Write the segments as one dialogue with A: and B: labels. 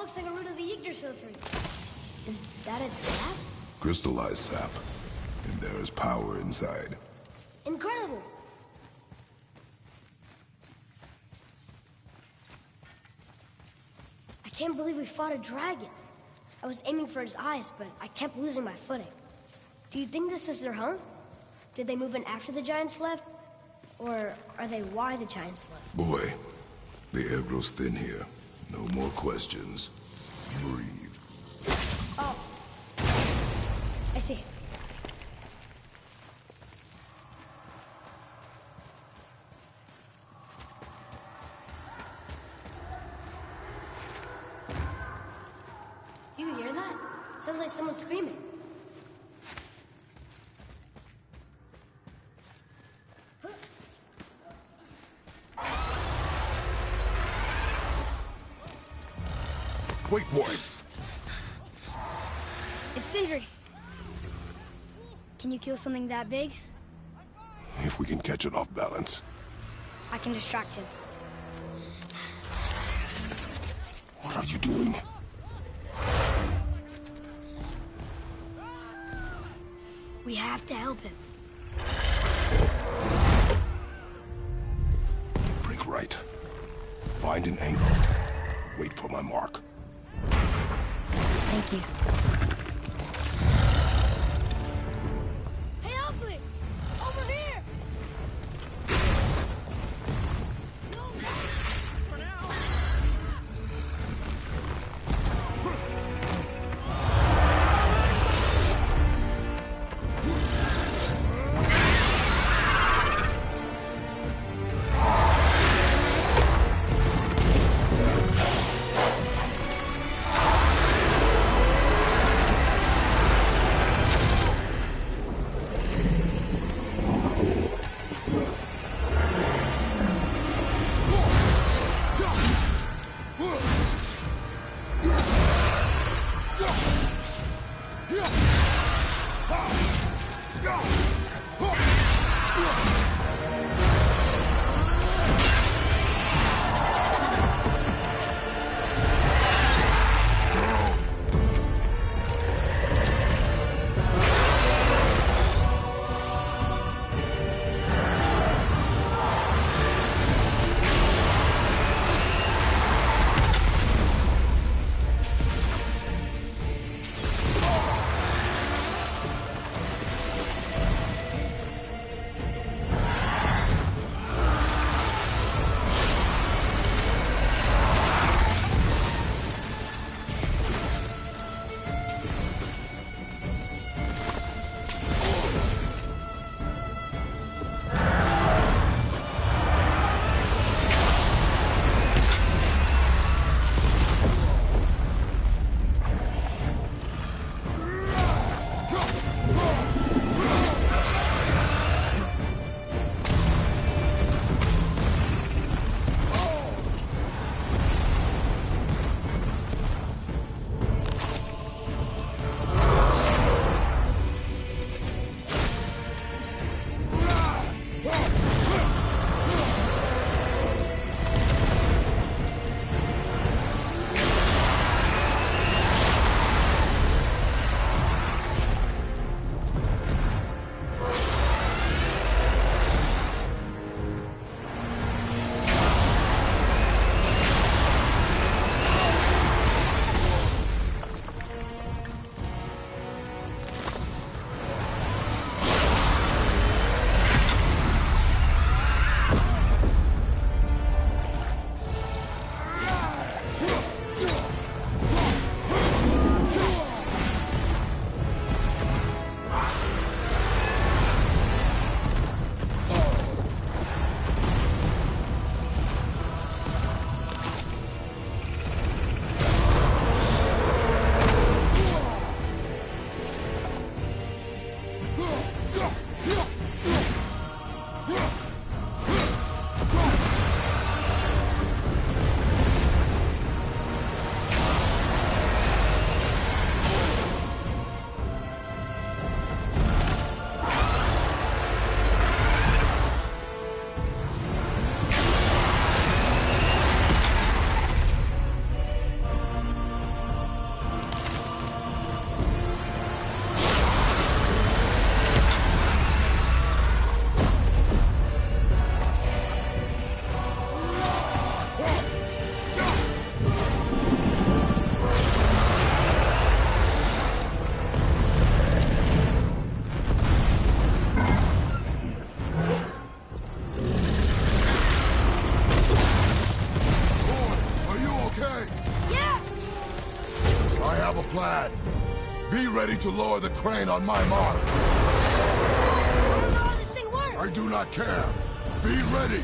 A: looks like a root of the Yggdrasil tree. Is that its sap?
B: Crystallized sap. And there is power inside.
A: Incredible! I can't believe we fought a dragon. I was aiming for its eyes, but I kept losing my footing. Do you think this is their home? Did they move in after the giants left? Or are they why the giants left?
B: Boy, the air grows thin here. No more questions. Breathe.
A: Oh. I see. Do you hear that? Sounds like someone screaming.
B: Wait, boy.
A: It's Sindri. Can you kill something that big?
B: If we can catch it off balance.
A: I can distract him.
B: What are you doing?
A: We have to help him.
B: Break right. Find an angle. Wait for my mark.
A: Thank you. Hey, Ugly! Over here! For now!
B: to lower the crane on my mark.
A: I don't know how this thing works!
B: I do not care. Be ready.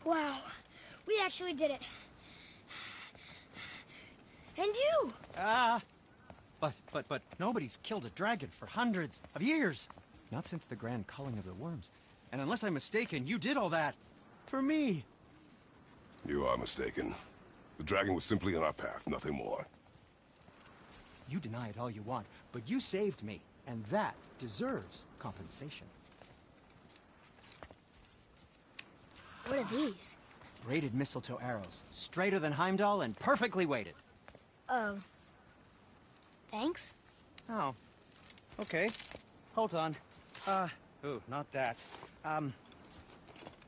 A: Wow, we actually did it. And you!
C: But nobody's killed a dragon for hundreds of years. Not since the grand culling of the worms. And unless I'm mistaken, you did all that for me.
B: You are mistaken. The dragon was simply in our path, nothing more.
C: You deny it all you want, but you saved me, and that deserves compensation.
A: What are these?
C: Braided mistletoe arrows, straighter than Heimdall and perfectly weighted.
A: Oh. Thanks?
C: Oh. Okay. Hold on. Ooh, not that. Have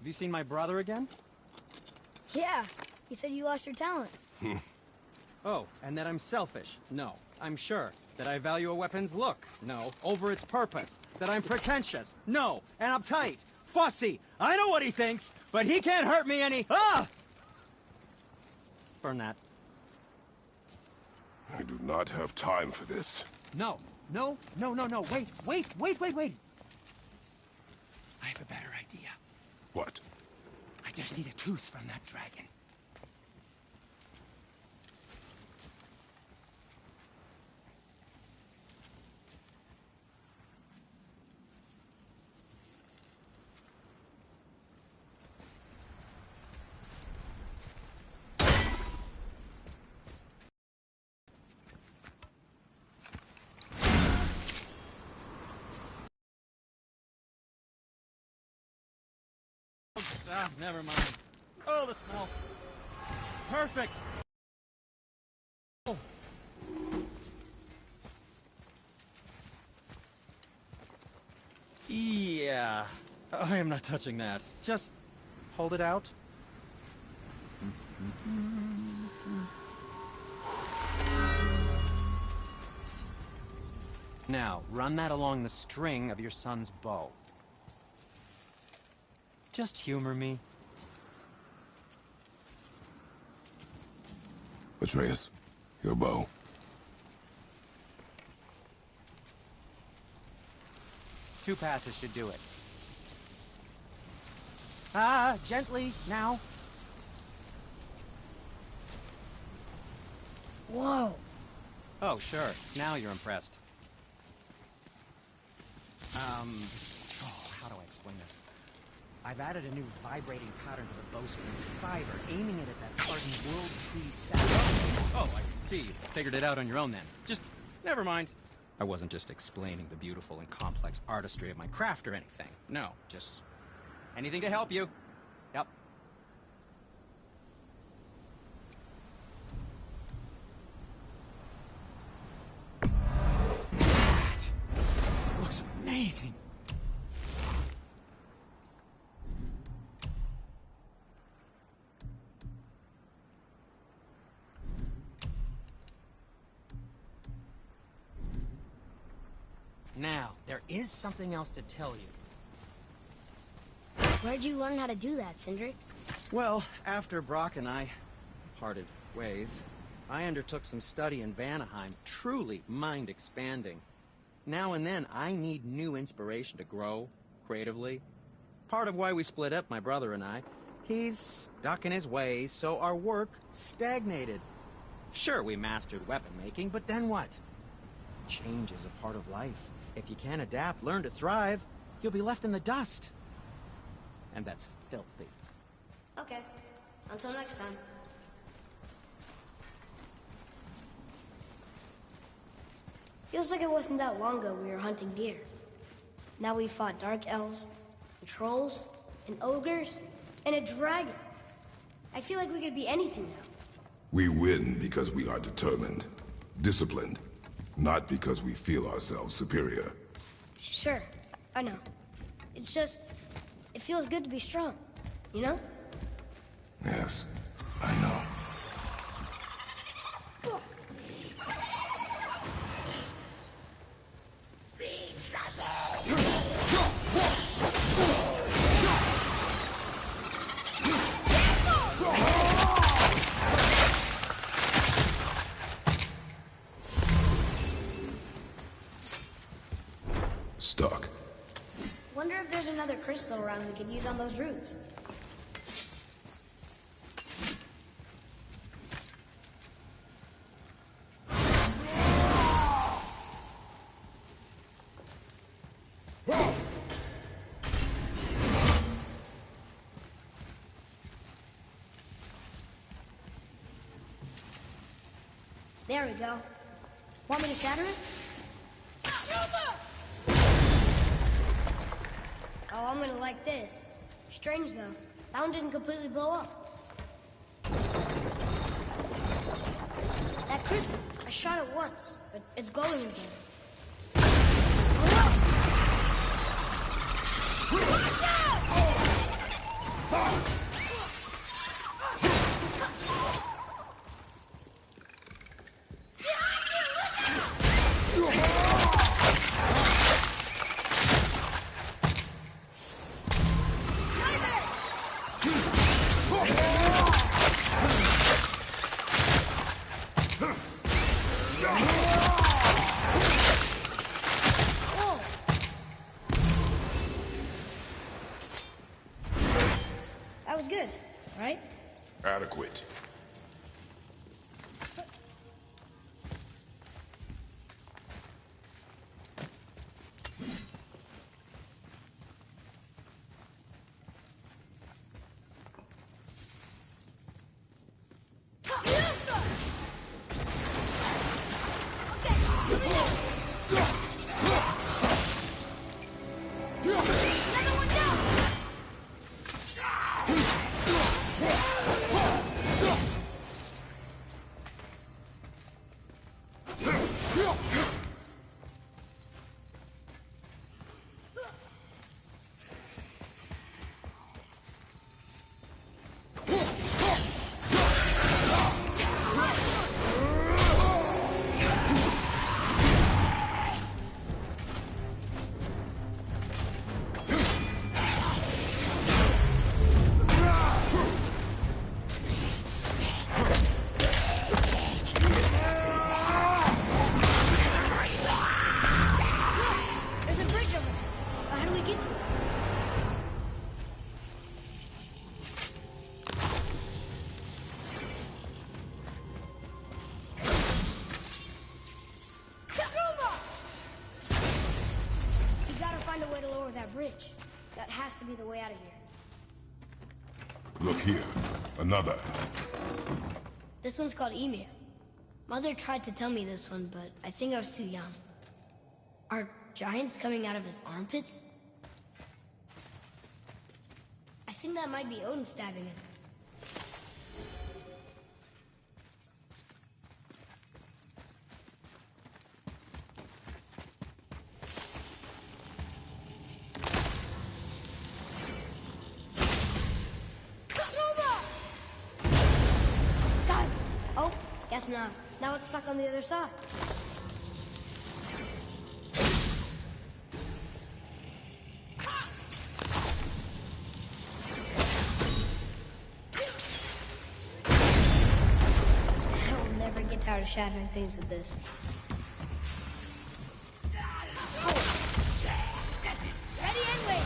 C: you seen my brother again?
A: Yeah, he said you lost your talent.
C: Oh, and that I'm selfish? No, I'm sure. That I value a weapon's look? No, over its purpose. That I'm pretentious? No, and uptight, fussy. I know what he thinks, but he can't hurt me any. Ah! Burn that.
B: I do not have time for this.
C: No. Wait. I have a better idea.
B: What?
C: I just need a tooth from that dragon. Ah, never mind. Oh, the smell. Perfect. Oh. Yeah. I am not touching that. Just hold it out. Now, run that along the string of your son's bow. Just humor me.
B: Atreus, your bow.
C: Two passes should do it. Ah, gently, now.
A: Whoa.
C: Oh, sure. Now you're impressed. Oh, how do I explain this? I've added a new vibrating pattern to the bowstring's fiber, aiming it at that hardened world tree sapphire. Oh, I see. You figured it out on your own then. Just, never mind. I wasn't just explaining the beautiful and complex artistry of my craft or anything. No, just anything to help you. Yep. That looks amazing. Now, there is something else to tell you.
A: Where'd you learn how to do that, Sindri?
C: Well, after Brock and I parted ways, I undertook some study in Vanaheim, truly mind-expanding. Now and then, I need new inspiration to grow creatively. Part of why we split up, my brother and I, he's stuck in his ways, so our work stagnated. Sure, we mastered weapon making, but then what? Change is a part of life. If you can't adapt, learn to thrive, you'll be left in the dust. And that's filthy.
A: Okay. Until next time. Feels like it wasn't that long ago we were hunting deer. Now we fought dark elves, and trolls, and ogres, and a dragon. I feel like we could be anything now.
B: We win because we are determined, disciplined, not because we feel ourselves superior.
A: Sure, I know. It's just, it feels good to be strong, you know?
B: Yes, I know. Stuck.
A: Wonder if there's another crystal around we could use on those roots. There we go. Want me to shatter it? Oh, I'm gonna like this. Strange, though. That one didn't completely blow up. That crystal, I shot it once, but it's glowing again. That was good, right?
B: Adequate.
A: get to it. You gotta find a way to lower that bridge. That has to be the way out of here.
B: Look here. Another.
A: This one's called Emir. Mother tried to tell me this one, but I think I was too young. Are giants coming out of his armpits? I think that might be Odin stabbing him. Oh, guess not. Now it's stuck on the other side. I will never get tired of shattering things with this. Ready and wait.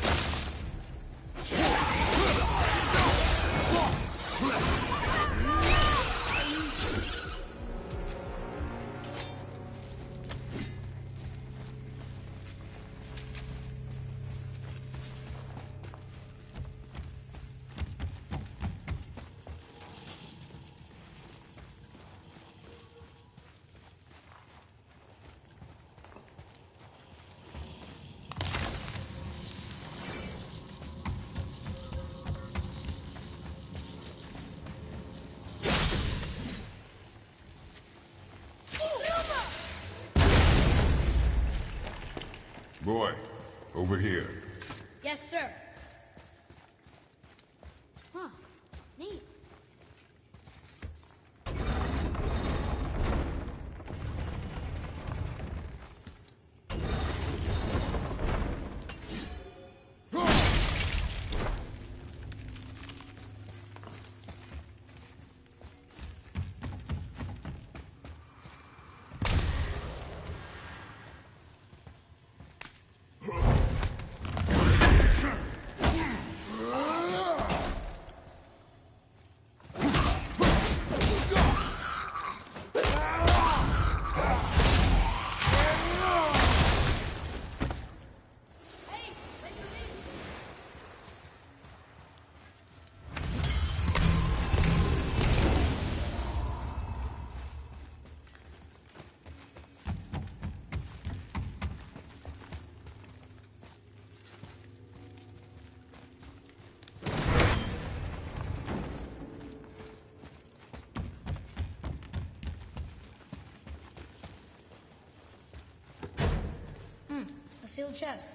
B: Boy, over here.
A: Yes, sir. Huh. Neat. A sealed chest.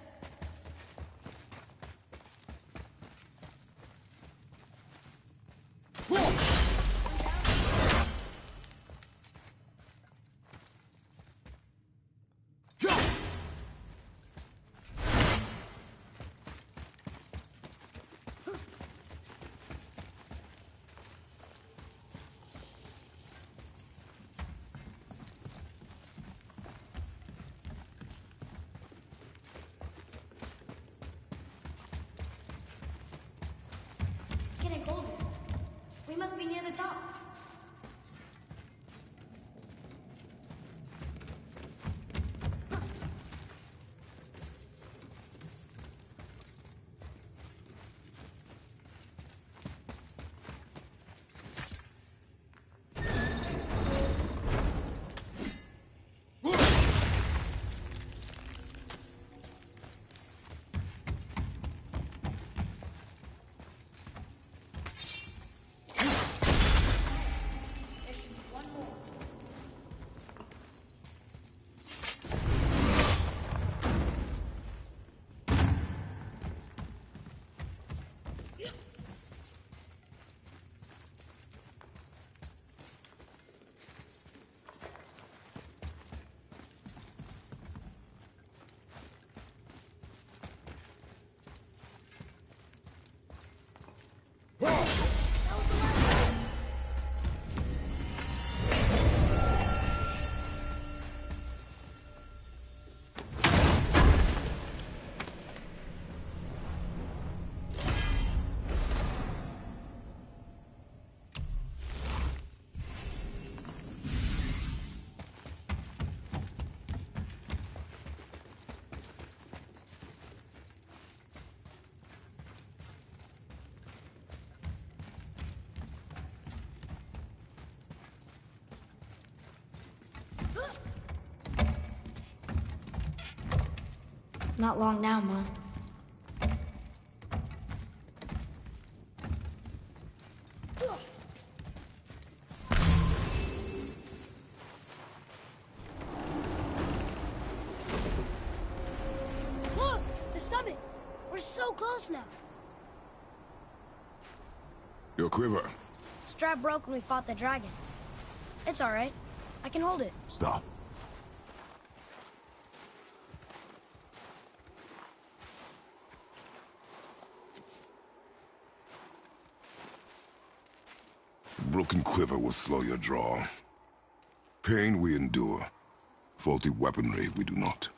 A: It's getting colder. We must be near the top.
D: Not long now, Mom.
A: Look! The summit! We're so close now.
B: Your quiver.
A: Strap broke when we fought the dragon. It's alright. I can hold it.
B: Stop. Broken quiver will slow your draw. Pain we endure. Faulty weaponry we do not.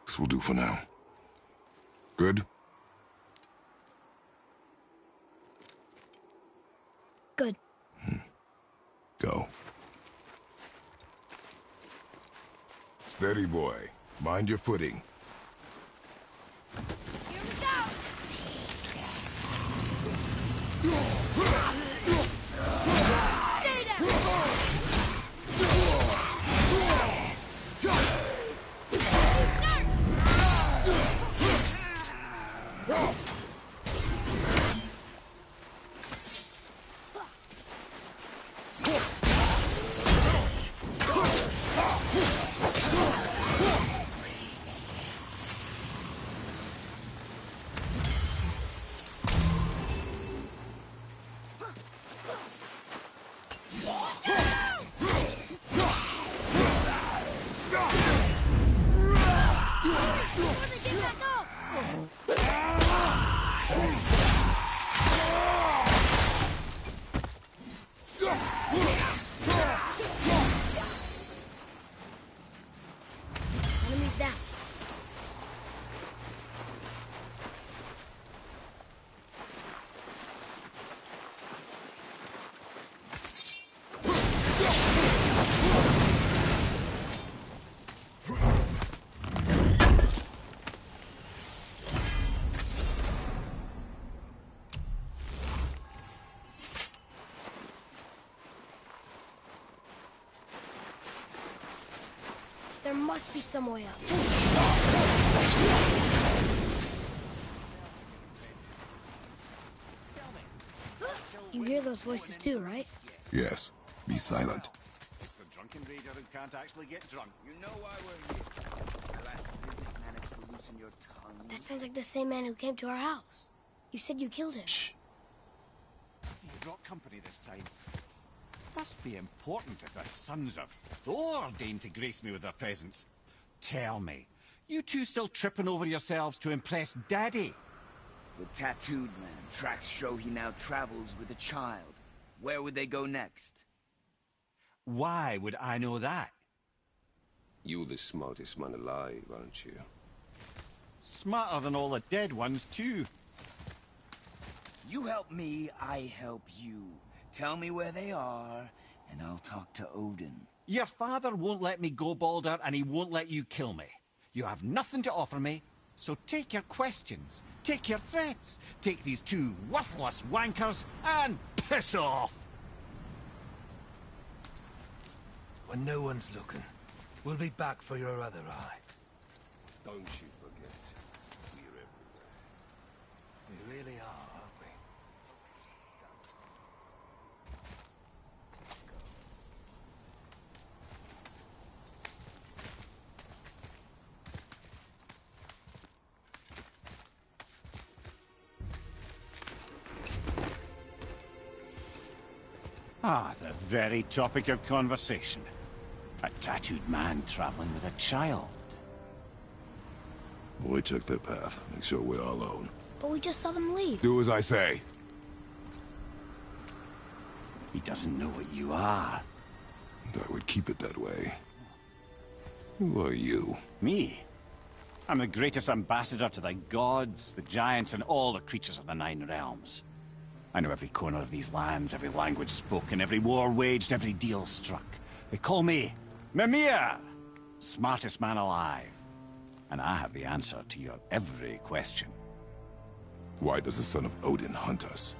B: This will do for now. Good?
A: Good.
B: Go. Steady, boy. Mind your footing.
A: Here we go! Stay down! Enemies down. There must be some way up. You hear those voices too, right?
B: Yes. Be silent.
E: It's the drunken raider who can't actually get drunk. You know why we're here. Alas, you didn't manage to loosen your tongue.
A: That sounds like the same man who came to our house. You said you killed him.
B: Shh.
E: You brought company this time. Must be important if the sons of Thor deign to grace me with their presence. Tell me, you two still tripping over yourselves to impress Daddy?
F: The tattooed man. Tracks show he now travels with a child. Where would they go next?
E: Why would I know that?
G: You're the smartest man alive, aren't you?
E: Smarter than all the dead ones, too.
F: You help me, I help you. Tell me where they are, and I'll talk to Odin.
E: Your father won't let me go, Balder, and he won't let you kill me. You have nothing to offer me, so take your questions, take your threats, take these two worthless wankers, and piss off!
H: When no one's looking, we'll be back for your other eye.
G: Don't you forget, we're everywhere.
H: We really are, aren't we?
E: Ah, the very topic of conversation. A tattooed man traveling with a child.
B: Boy, check their path. Make sure we're all alone.
A: But we just saw them leave.
B: Do as I say.
E: He doesn't know what you are.
B: And I would keep it that way. Who are you?
E: Me? I'm the greatest ambassador to the gods, the giants, and all the creatures of the Nine Realms. I know every corner of these lands, every language spoken, every war waged, every deal struck. They call me Mimir, smartest man alive. And I have the answer to your every question.
B: Why does the son of Odin hunt us?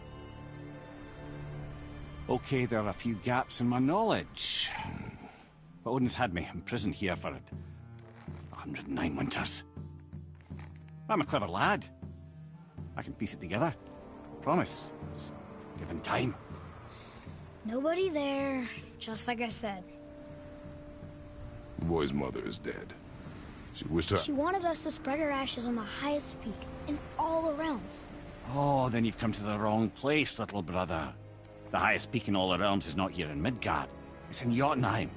E: Okay, there are a few gaps in my knowledge. But Odin's had me imprisoned here for a 109 winters. I'm a clever lad. I can piece it together. Promise. Just given time.
A: Nobody there, just like I said.
B: The boy's mother is dead. She wished her...
A: She wanted us to spread her ashes on the highest peak in all the realms.
E: Oh, then you've come to the wrong place, little brother. The highest peak in all the realms is not here in Midgard. It's in Jotunheim,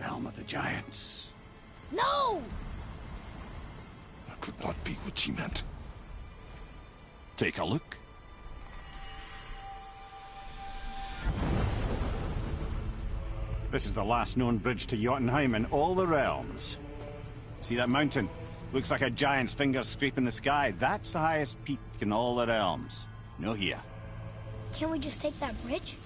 E: realm of the giants.
A: No!
B: That could not be what she meant.
E: Take a look. This is the last known bridge to Jotunheim in all the realms. See that mountain? Looks like a giant's finger scraping the sky. That's the highest peak in all the realms. No here.
A: Can't we just take that bridge?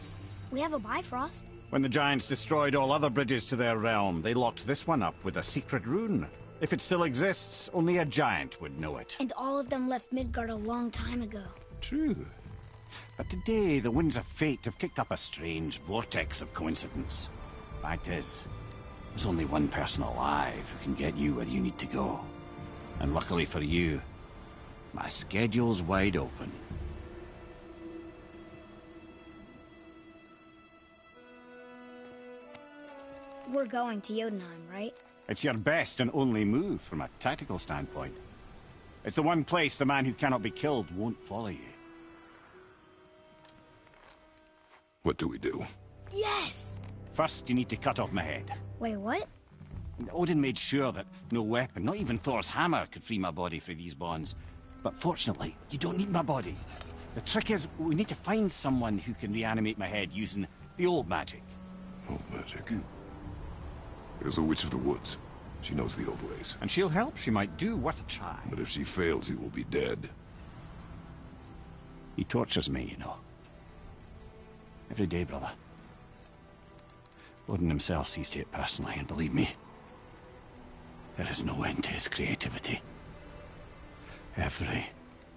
A: We have a Bifrost.
E: When the giants destroyed all other bridges to their realm, they locked this one up with a secret rune. If it still exists, only a giant would know it.
A: And all of them left Midgard a long time ago.
E: True. But today, the winds of fate have kicked up a strange vortex of coincidence. Fact is, there's only one person alive who can get you where you need to go. And luckily for you, my schedule's wide open.
A: We're going to Jotunheim, right?
E: It's your best and only move from a tactical standpoint. It's the one place the man who cannot be killed won't follow you.
B: What do we do?
A: Yes!
E: First, you need to cut off my head.
A: Wait, what?
E: Odin made sure that no weapon, not even Thor's hammer, could free my body from these bonds. But fortunately, you don't need my body. The trick is, we need to find someone who can reanimate my head using the old magic.
B: Old magic? There's a witch of the woods. She knows the old ways.
E: And she'll help. She might do worth a try.
B: But if she fails, he will be dead.
E: He tortures me, you know. Every day, brother. Odin himself sees to it personally, and believe me, there is no end to his creativity. Every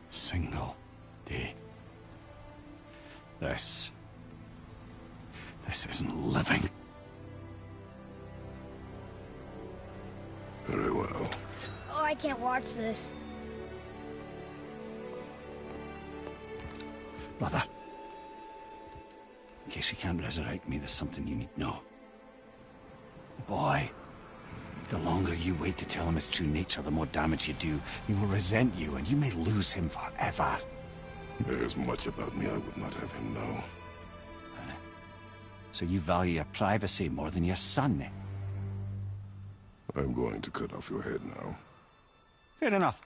E: single day. This isn't living.
B: Very well.
A: Oh, I can't watch this.
E: Brother, in case you can't resurrect me, there's something you need to know. Boy, the longer you wait to tell him his true nature, the more damage you do. He will resent you, and you may lose him forever.
B: There's much about me I would not have him know.
E: So you value your privacy more than your son, eh?
B: I'm going to cut off your head now.
E: Fair enough.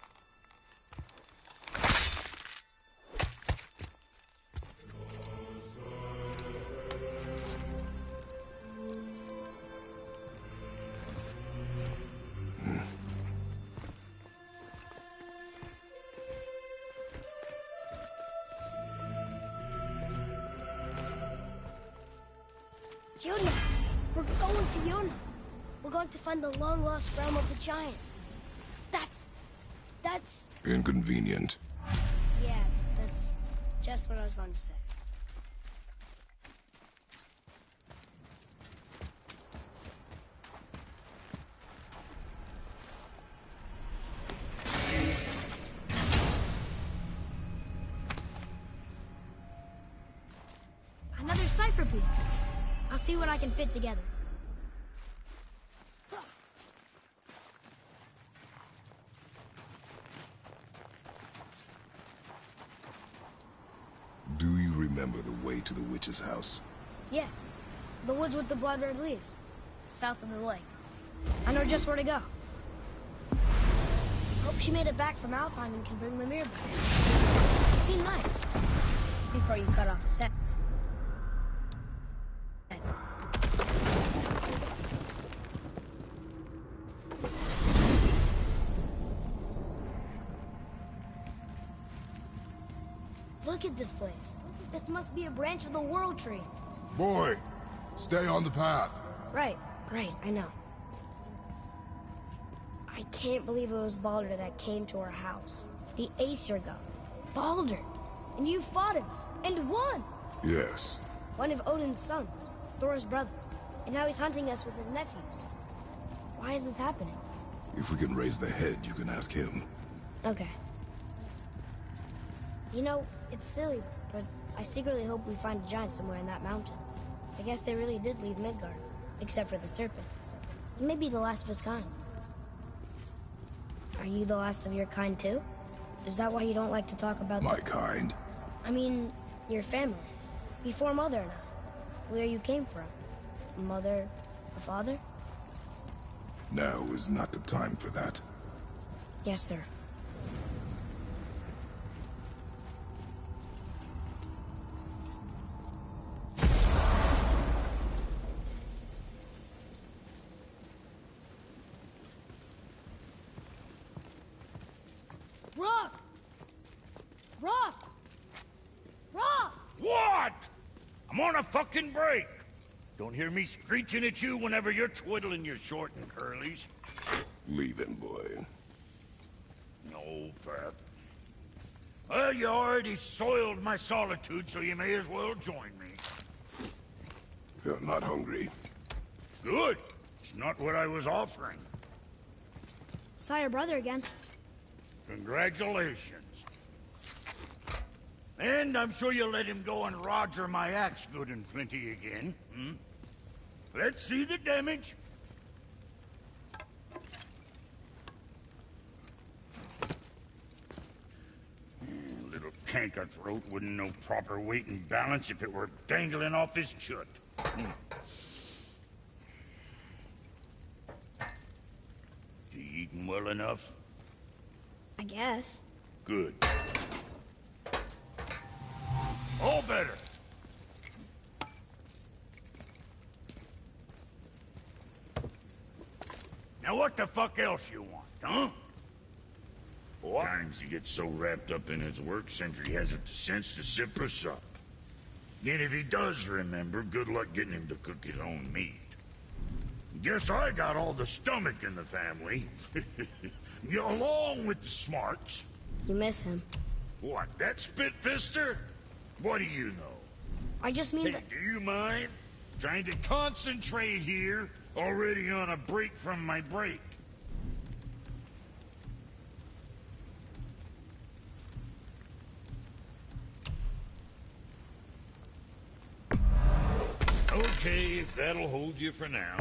A: Yona! We're going to Yona! We're going to find the long-lost realm of the giants. That's...
B: Inconvenient.
A: Yeah, that's just what I was going to say. Another cipher piece. I'll see what I can fit together.
B: Do you remember the way to the witch's house?
A: Yes. The woods with the blood-red leaves. South of the lake. I know just where to go. Hope she made it back from Alfheim and can bring the mirror back. You seem nice. Before you cut off his head. Look at this place. This must be a branch of the World Tree.
B: Boy, stay on the path.
A: Right, I know. I can't believe it was Baldur that came to our house. The Aesir god. Baldur! And you fought him, and won!
B: Yes.
A: One of Odin's sons, Thor's brother. And now he's hunting us with his nephews. Why is this happening?
B: If we can raise the head, you can ask him.
A: Okay. You know, it's silly, but I secretly hope we find a giant somewhere in that mountain. I guess they really did leave Midgard, except for the serpent. He may be the last of his kind. Are you the last of your kind too? Is that why you don't like to talk about
B: My kind?
A: I mean, your family. Before Mother and I. Where you came from. Mother, a father?
B: Now is not the time for that.
A: Yes, sir.
D: Rock! Rock! Rock!
I: What? I'm on a fucking break. Don't hear me screeching at you whenever you're twiddling your short and curlies.
B: Leave him, boy.
I: No, Pep. Well, you already soiled my solitude, so you may as well join me.
B: You're not hungry.
I: Good. It's not what I was offering.
A: Saw your brother again.
I: Congratulations. And I'm sure you'll let him go and roger my axe good and plenty again. Hmm? Let's see the damage. Little canker throat wouldn't know proper weight and balance if it were dangling off his chut. You eating well enough?
A: I guess.
I: Good. All better. Now what the fuck else you want, huh? Times he gets so wrapped up in his work, Sentry hasn't the sense to sip or sup. And if he does remember, good luck getting him to cook his own meat. Guess I got all the stomach in the family. Along with the smarts.
A: You miss him.
I: What, that spit-fister? What do you know?
A: I just mean
I: Hey,
A: that...
I: do you mind? Trying to concentrate here, already on a break from my break. Okay, if that'll hold you for now.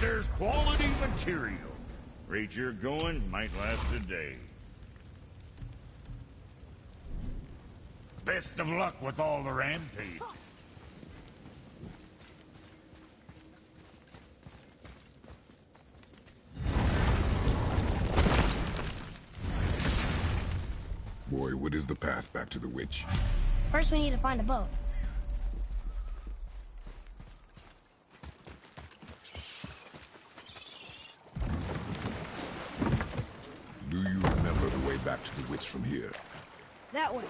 I: There's quality material. Rate you're going might last a day. Best of luck with all the rampage.
B: Boy, what is the path back to the witch?
A: First we need to find a boat.
B: Do you remember the way back to the witch from here?
A: That way.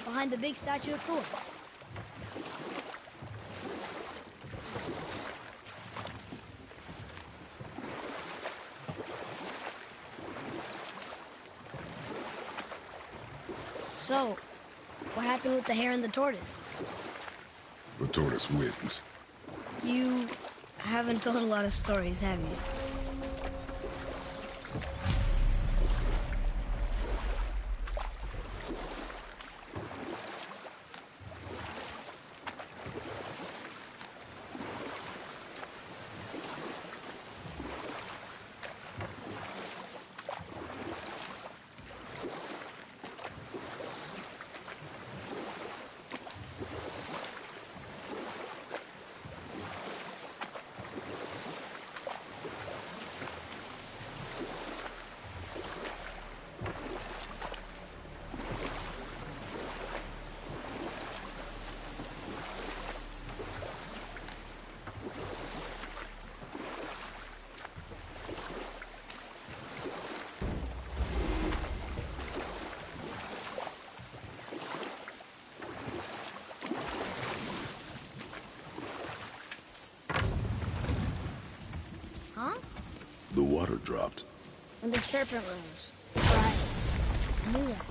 A: Behind the big statue of Thor. So, what happened with the hare and the tortoise?
B: The tortoise wins.
A: You haven't told a lot of stories, have you?
D: Huh?
B: The water dropped.
A: When the serpent rose. Right. I knew that.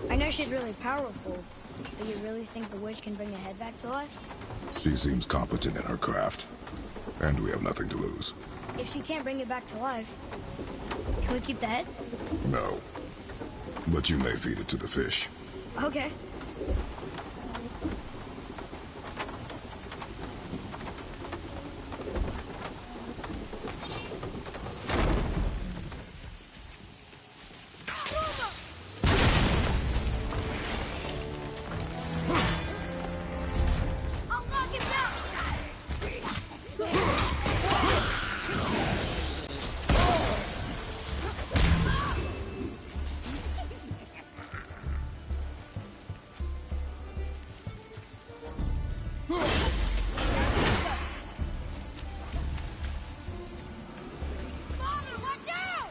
A: I know she's really powerful, but you really think the witch can bring a head back to life?
B: She seems competent in her craft. And we have nothing to lose.
A: If she can't bring it back to life, can we keep the head?
B: No. But you may feed it to the fish.
A: Okay.
D: I'll knock him down! Father, watch out!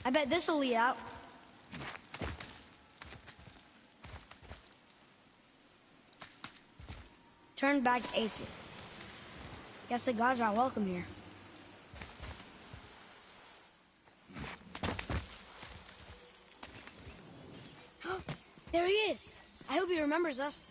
A: I bet this'll lead out. Turn back to Aesir. Guess the gods aren't welcome here. There he is. I hope he remembers us.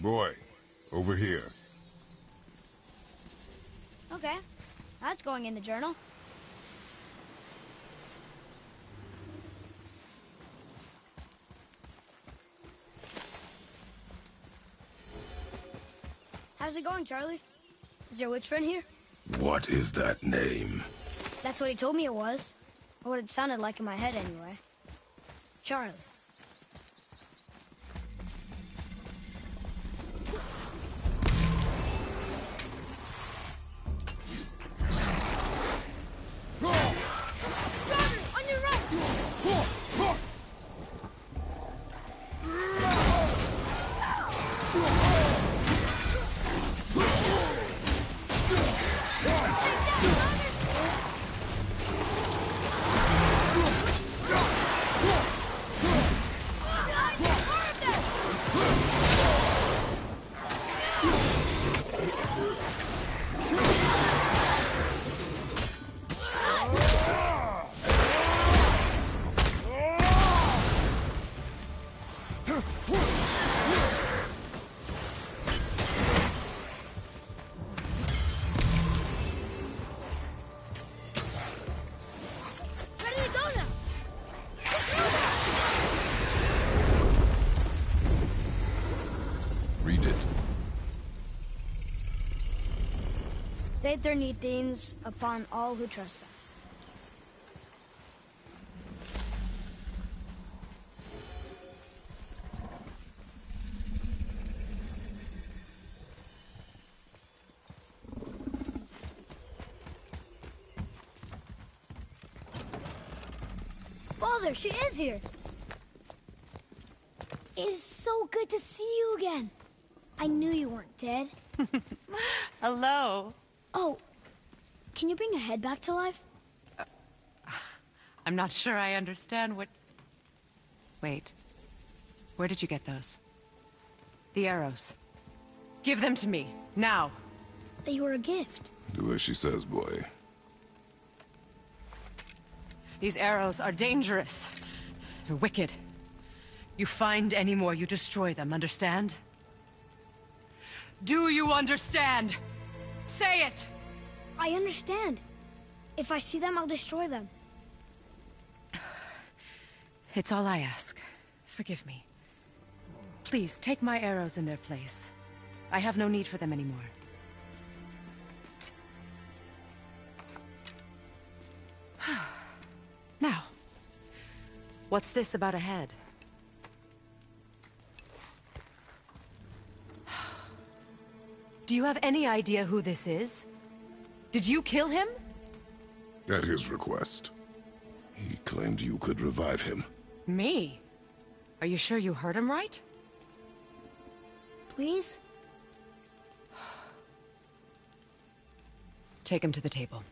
B: Boy, over here.
A: Okay. That's going in the journal. How's it going, Charlie? Is there a witch friend here?
B: What is that name?
A: That's what he told me it was. Or what it sounded like in my head, anyway. Charlie.
D: On your right! Ready to go now!
B: Read it.
A: Satyr Nethines upon all who trespass.
D: Father, she is here! It is so good to see you again. I knew you weren't dead.
J: Hello.
D: Oh, can you bring a head back to life?
J: I'm not sure I understand what... Wait. Where did you get those? The arrows. Give them to me, now.
D: They were a gift.
B: Do as she says, boy.
J: These arrows are dangerous. They're wicked. You find any more, you destroy them, understand? Do you understand? Say it!
D: I understand. If I see them, I'll destroy them.
J: It's all I ask. Forgive me. Please, take my arrows in their place. I have no need for them anymore. Now, what's this about a head? Do you have any idea who this is? Did you kill him?
B: At his request. He claimed you could revive him.
J: Me? Are you sure you heard him right?
D: Please?
J: Take him to the table.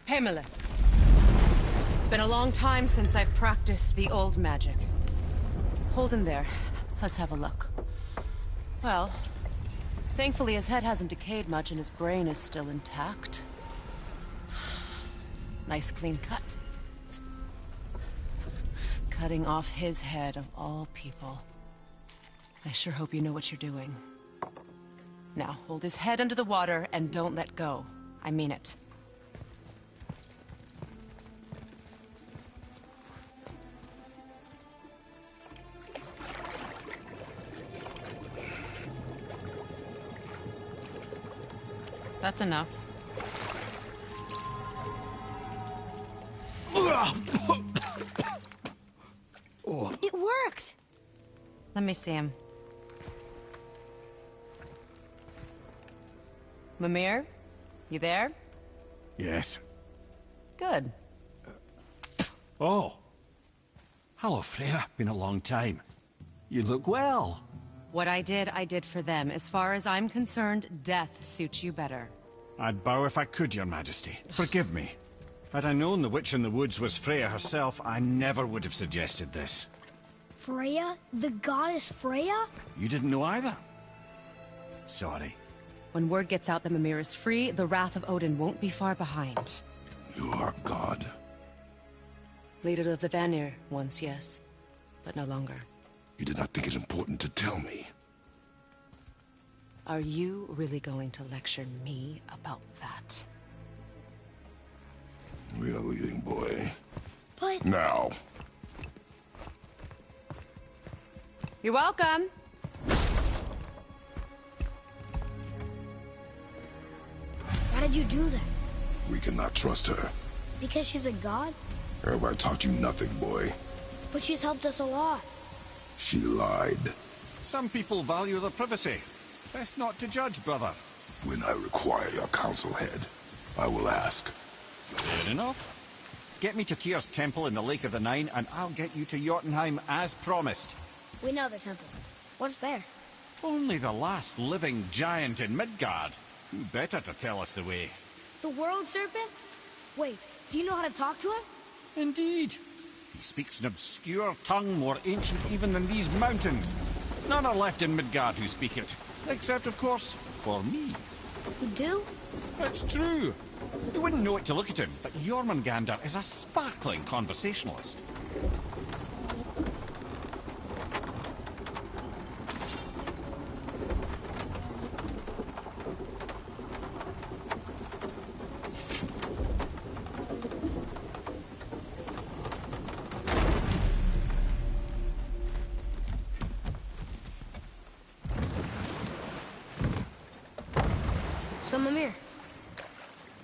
J: Pamela. It's been a long time since I've practiced the old magic. Hold him there. Let's have a look. Well, thankfully his head hasn't decayed much and his brain is still intact. Nice clean cut. Cutting off his head of all people. I sure hope you know what you're doing. Now, hold his head under the water and don't let go. I mean it. That's enough.
D: It worked!
J: Let me see him. Mimir? You there?
E: Yes.
J: Good.
E: Oh. Hello, Freya. Been a long time. You look well.
J: What I did for them. As far as I'm concerned, death suits you better.
E: I'd bow if I could, Your Majesty. Forgive me. Had I known the witch in the woods was Freya herself, I never would have suggested this.
D: Freya? The goddess Freya?
E: You didn't know either? Sorry.
J: When word gets out that Mimir is free, the wrath of Odin won't be far behind.
B: You are God.
J: Leader of the Vanir, once yes, but no longer.
B: You did not think it important to tell me.
J: Are you really going to lecture me about that?
B: We are leaving, boy.
D: But...
B: Now.
J: You're welcome.
D: Why did you do that?
B: We cannot trust her.
D: Because she's a god?
B: Have I taught you nothing, boy?
D: But she's helped us a lot.
B: She lied.
E: Some people value their privacy. Best not to judge, brother.
B: When I require your council head, I will ask.
E: Fair enough. Get me to Tyr's temple in the Lake of the Nine, and I'll get you to Jotunheim as promised.
D: We know the temple. What's there?
E: Only the last living giant in Midgard. Who better to tell us the way?
D: The world serpent? Wait, do you know how to talk to him?
E: Indeed. He speaks an obscure tongue more ancient even than these mountains. None are left in Midgard who speak it. Except, of course, for me.
D: You do?
E: It's true. You wouldn't know it to look at him, but Jormungandr is a sparkling conversationalist.
D: So, Mimir,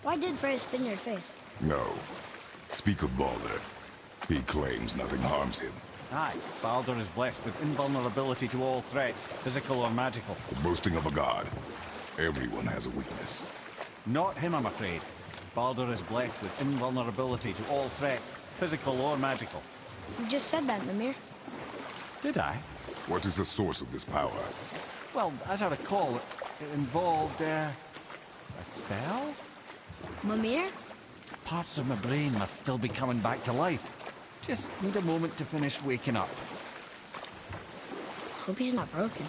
D: why did Freya spin your face?
B: No. Speak of Baldur. He claims nothing harms him.
E: Aye, Baldur is blessed with invulnerability to all threats, physical or magical.
B: The boasting of a god. Everyone has a weakness.
E: Not him, I'm afraid. Baldur is blessed with invulnerability to all threats, physical or magical.
D: You just said that, Mimir.
E: Did I?
B: What is the source of this power?
E: Well, as I recall, it involved, a spell?
D: Mimir?
E: Parts of my brain must still be coming back to life. Just need a moment to finish waking up.
D: Hope he's not broken.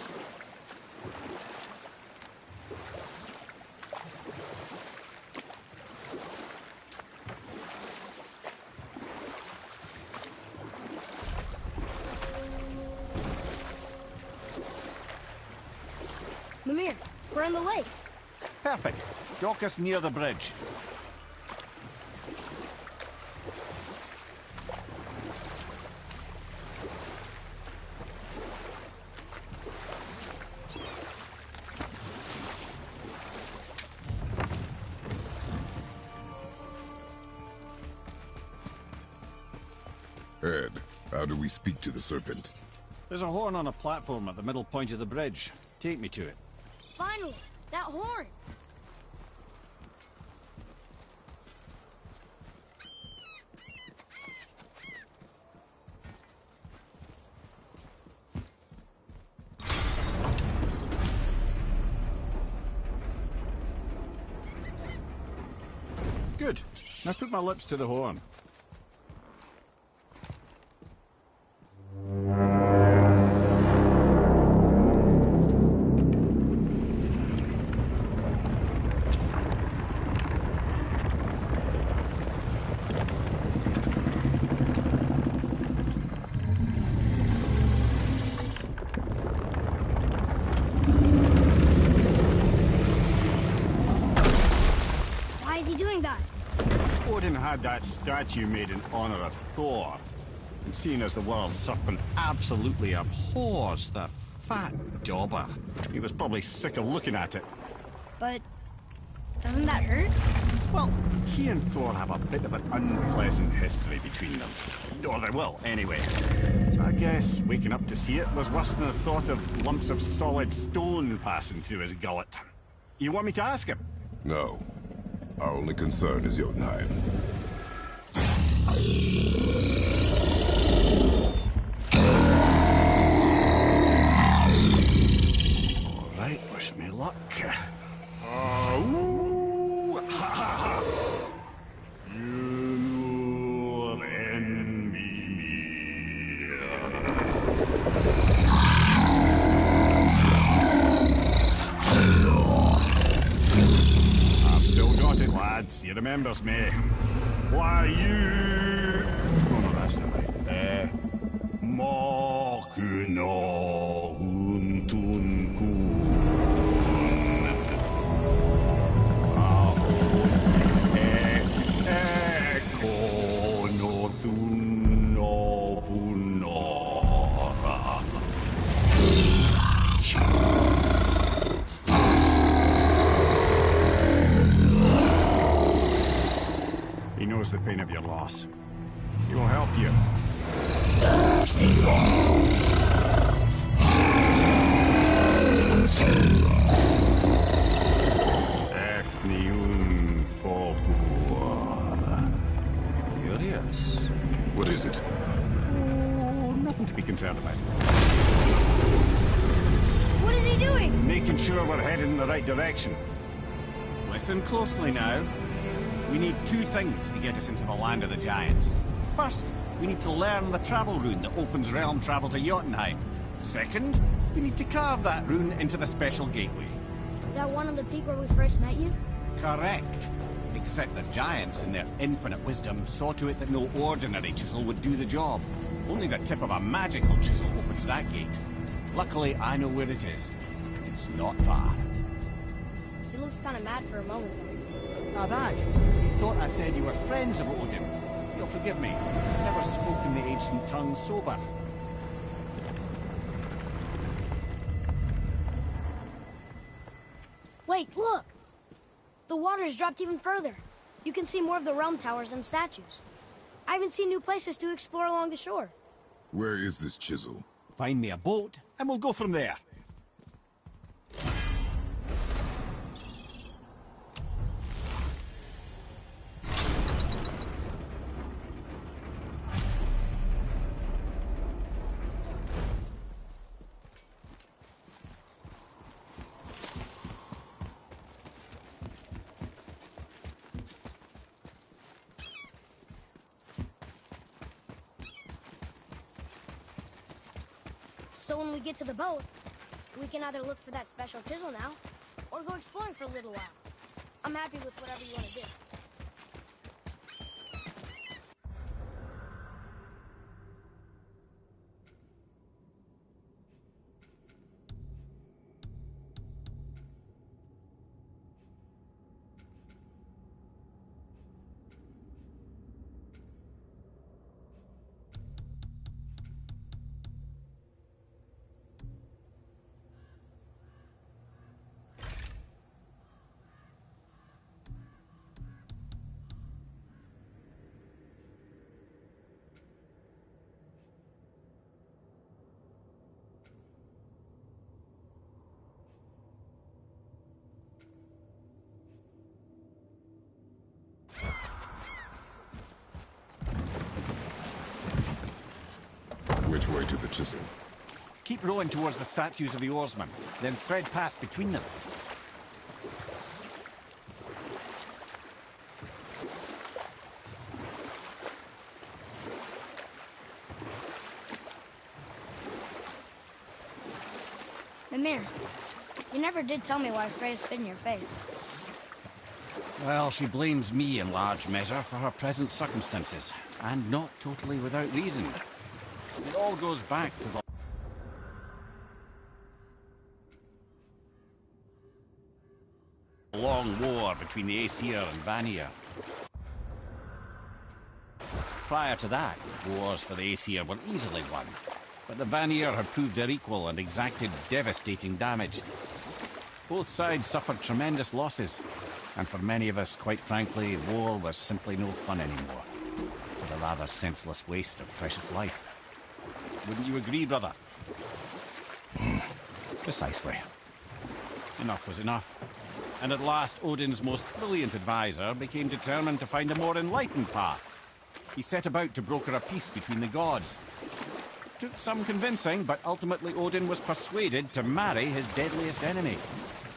D: Mimir, we're on the lake.
E: Perfect. Dock us near the bridge.
B: Ed, how do we speak to the serpent?
E: There's a horn on a platform at the middle point of the bridge. Take me to it.
D: Finally, that horn.
E: Good. Now put my lips to the horn.
D: Why is he doing that?
E: Odin had that statue made in honor of Thor. And seeing as the world serpent absolutely abhors the fat dauber, he was probably sick of looking at it.
D: But doesn't that hurt?
E: Well, he and Thor have a bit of an unpleasant history between them. Or they will, anyway. So I guess waking up to see it was worse than the thought of lumps of solid stone passing through his gullet. You want me to ask him?
B: No. Our only concern is Jotunheim.
E: All right, wish me luck. Ooh, ha, ha, ha. You envy me. I've still got it, lads. He remembers me. Why, you... Oh, no, that's not right. Makuna huntun kun. He knows the pain of your loss. He will help you. Curious.
B: What is it?
E: Oh, nothing to be concerned about.
D: What is he doing?
E: Making sure we're headed in the right direction. Listen closely now. We need two things to get us into the land of the giants. First, we need to learn the travel rune that opens realm travel to Jotunheim. Second, we need to carve that rune into the special gateway.
D: That one on the peak where we first met you?
E: Correct. Except the giants, in their infinite wisdom, saw to it that no ordinary chisel would do the job. Only the tip of a magical chisel opens that gate. Luckily, I know where it is. It's not far.
D: You looked kind of mad for a moment.
E: Now that, you thought I said you were friends of Odin. You'll forgive me. I've never spoken the ancient tongue sober.
D: Wait, look! The water's dropped even further. You can see more of the realm towers and statues. I even see new places to explore along the shore.
B: Where is this chisel?
E: Find me a boat, and we'll go from there.
D: So when we get to the boat, we can either look for that special chisel now, or go exploring for a little while. I'm happy with whatever you want to do.
B: Which way to the chisel?
E: Keep rowing towards the statues of the oarsmen, then thread past between them.
D: Mimir, you never did tell me why Freya spit in your face.
E: Well, she blames me in large measure for her present circumstances, and not totally without reason. It all goes back to the long war between the Aesir and Vanir. Prior to that, wars for the Aesir were easily won, but the Vanir had proved their equal and exacted devastating damage. Both sides suffered tremendous losses, and for many of us, quite frankly, war was simply no fun anymore. It was a rather senseless waste of precious life. Wouldn't you agree, brother? Precisely. Enough was enough. And at last, Odin's most brilliant advisor became determined to find a more enlightened path. He set about to broker a peace between the gods. Took some convincing, but ultimately Odin was persuaded to marry his deadliest enemy,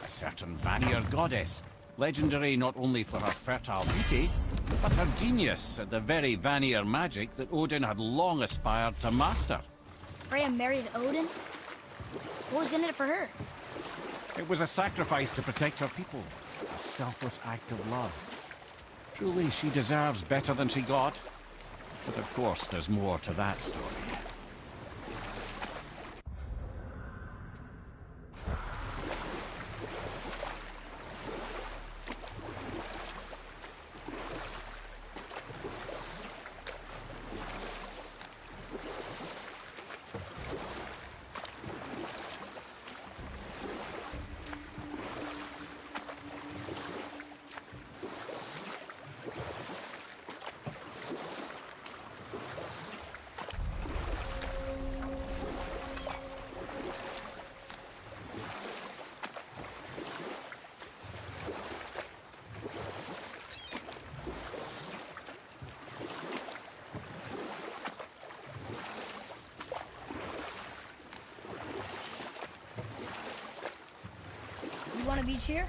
E: a certain Vanir goddess, legendary not only for her fertile beauty, but her genius at the very Vanir magic that Odin had long aspired to master.
D: Freya married Odin? What was in it for her?
E: It was a sacrifice to protect her people, a selfless act of love. Truly, she deserves better than she got. But of course, there's more to that story.
D: You want a beach here?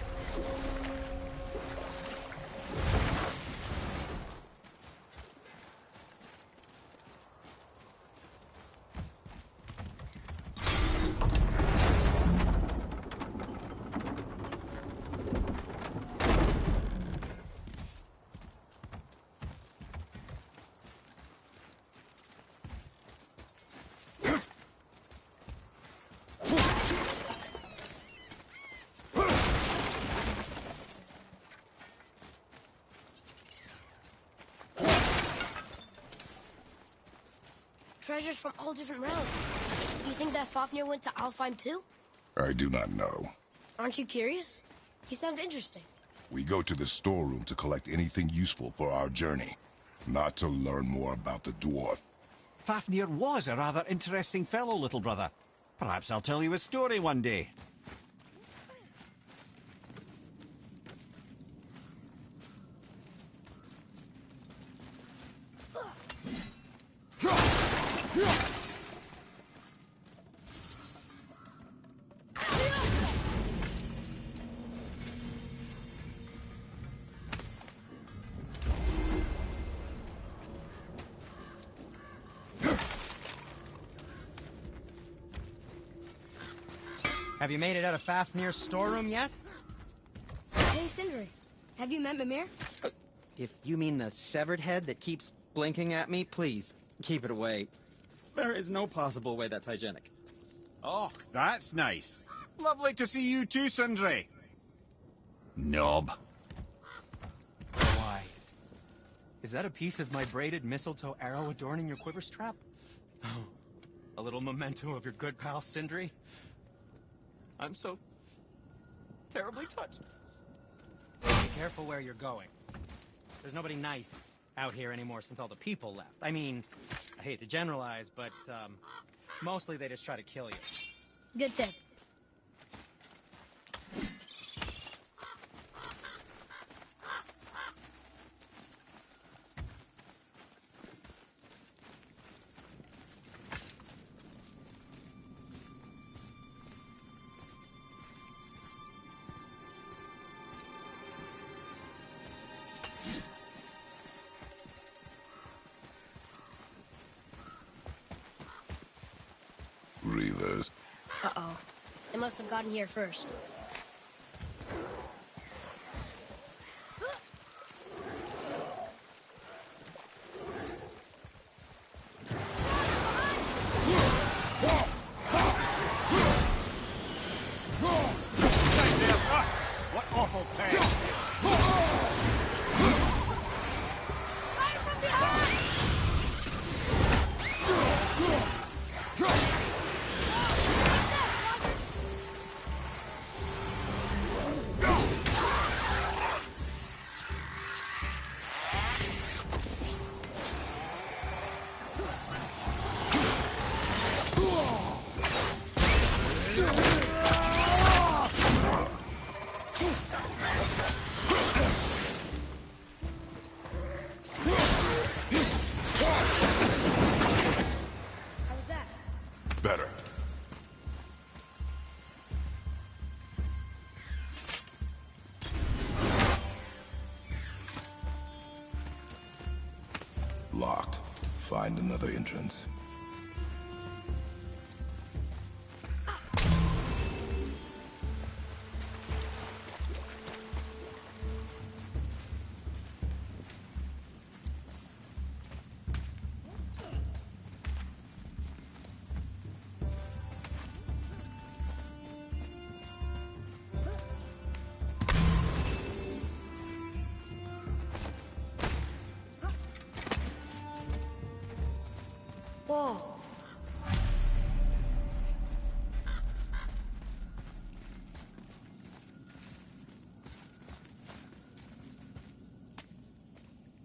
D: Treasures from all different realms. Do you think that Fafnir went to Alfheim too?
B: I do not know.
D: Aren't you curious? He sounds interesting.
B: We go to the storeroom to collect anything useful for our journey, not to learn more about the dwarf.
E: Fafnir was a rather interesting fellow, little brother. Perhaps I'll tell you a story one day.
C: Have you made it out of Fafnir's storeroom yet?
D: Hey, Sindri. Have you met Mimir?
C: If you mean the severed head that keeps blinking at me, please, keep it away. There is no possible way that's hygienic.
E: Oh, that's nice. Lovely to see you too, Sindri. Knob.
C: Why? Is that a piece of my braided mistletoe arrow adorning your quiver strap? Oh, a little memento of your good pal, Sindri? I'm so terribly touched. Be careful where you're going. There's nobody nice out here anymore since all the people left. I mean, I hate to generalize, but, mostly they just try to kill you.
D: Good tip.
B: Reavers.
A: Uh-oh. They must have gotten here first.
E: What awful pain!
B: Better. Locked. Find another entrance.
A: Whoa.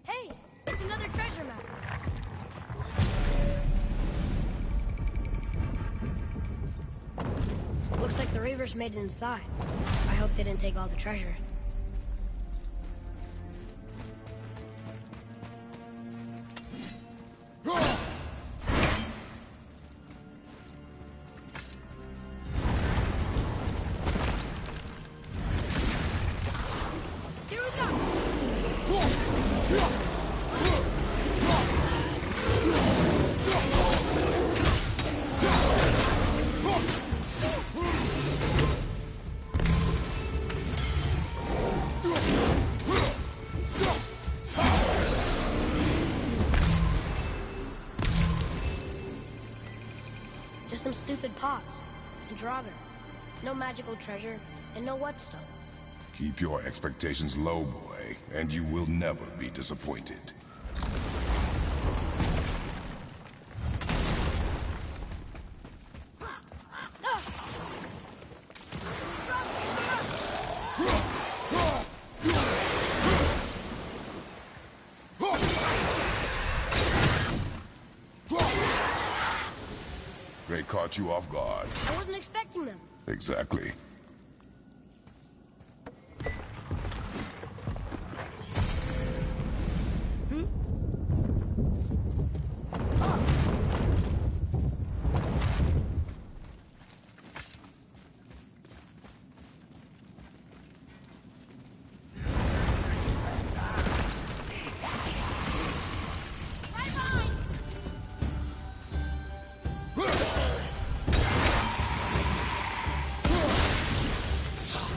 D: Hey, it's another treasure map.
A: Looks like the Reavers made it inside. I hope they didn't take all the treasure.
D: Here we go.
A: Just some stupid pots and Draugr. No magical treasure and no whetstone.
B: Keep your expectations low, boy, and you will never be disappointed. They caught you off guard.
A: I wasn't expecting them.
B: Exactly.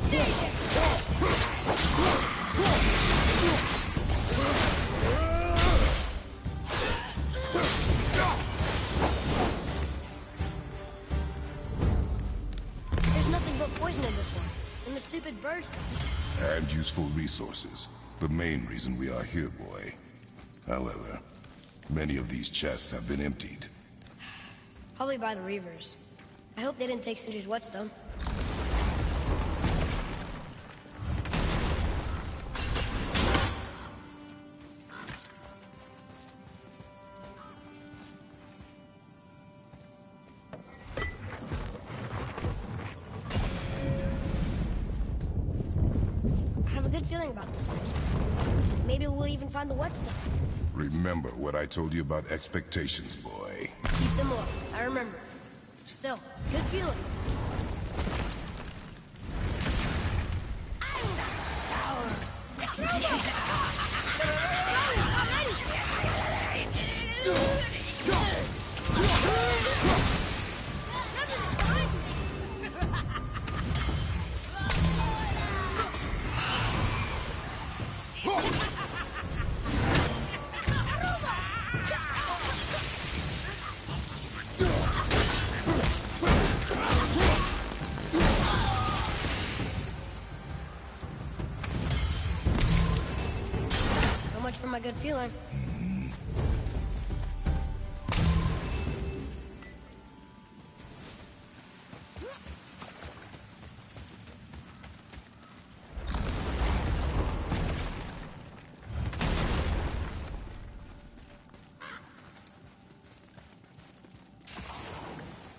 A: There's nothing but poison in this one. And the stupid birds.
B: And useful resources. The main reason we are here, boy. However, many of these chests have been emptied.
A: Probably by the Reavers. I hope they didn't take Sindri's whetstone. I have a good feeling about this next one. Maybe we'll even find the whetstone.
B: Remember what I told you about expectations, boy.
A: Keep them low. I remember. Still, good feeling. So much for my good feeling.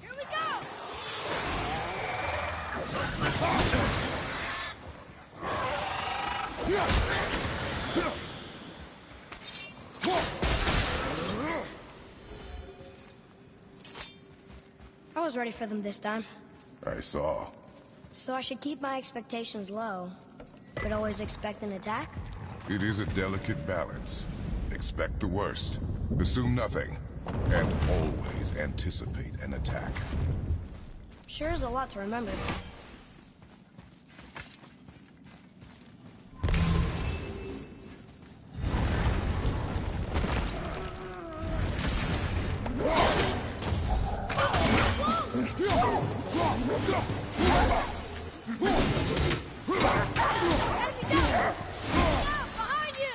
D: Here we go!
A: I was ready for them this time.
B: I saw.
A: So I should keep my expectations low, but always expect an attack?
B: It is a delicate balance. Expect the worst. Assume nothing. And always anticipate an attack.
A: Sure is a lot to remember.
D: Behind you!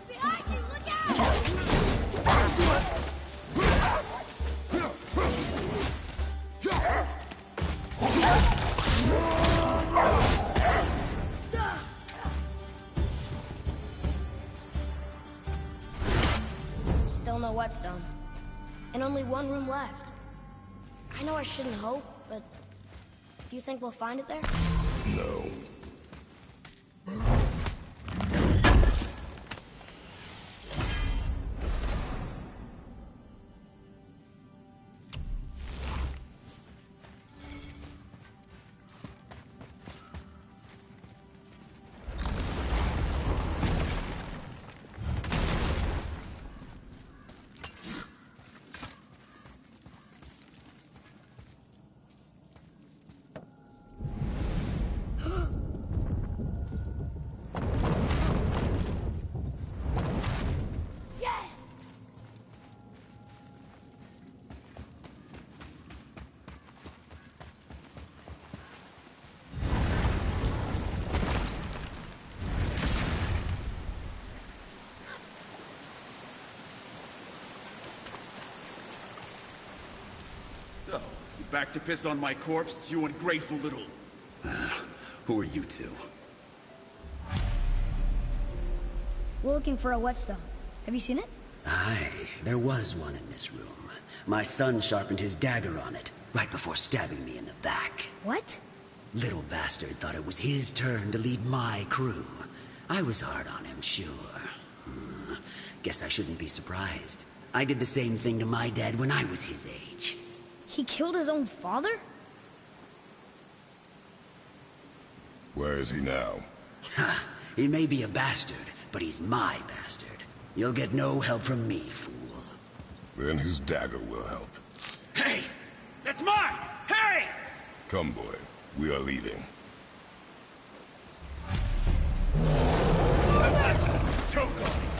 D: Behind you, look out!
A: Still no whetstone. And only one room left. I know I shouldn't hope, but do you think we'll find it there?
B: No.
D: Yes!
K: So, you back to piss on my corpse, you ungrateful little... who are you two?
A: We're looking for a whetstone. Have you seen it?
L: Aye, there was one in this room. My son sharpened his dagger on it, right before stabbing me in the back.
A: What?
L: Little bastard thought it was his turn to lead my crew. I was hard on him, sure. Guess I shouldn't be surprised. I did the same thing to my dad when I was his age.
A: He killed his own father?
B: Where is he now?
L: Ha! He may be a bastard, but he's my bastard. You'll get no help from me, fool.
B: Then his dagger will help.
F: Hey! That's mine! Hey!
B: Come, boy. We are leaving.
F: Choke on it!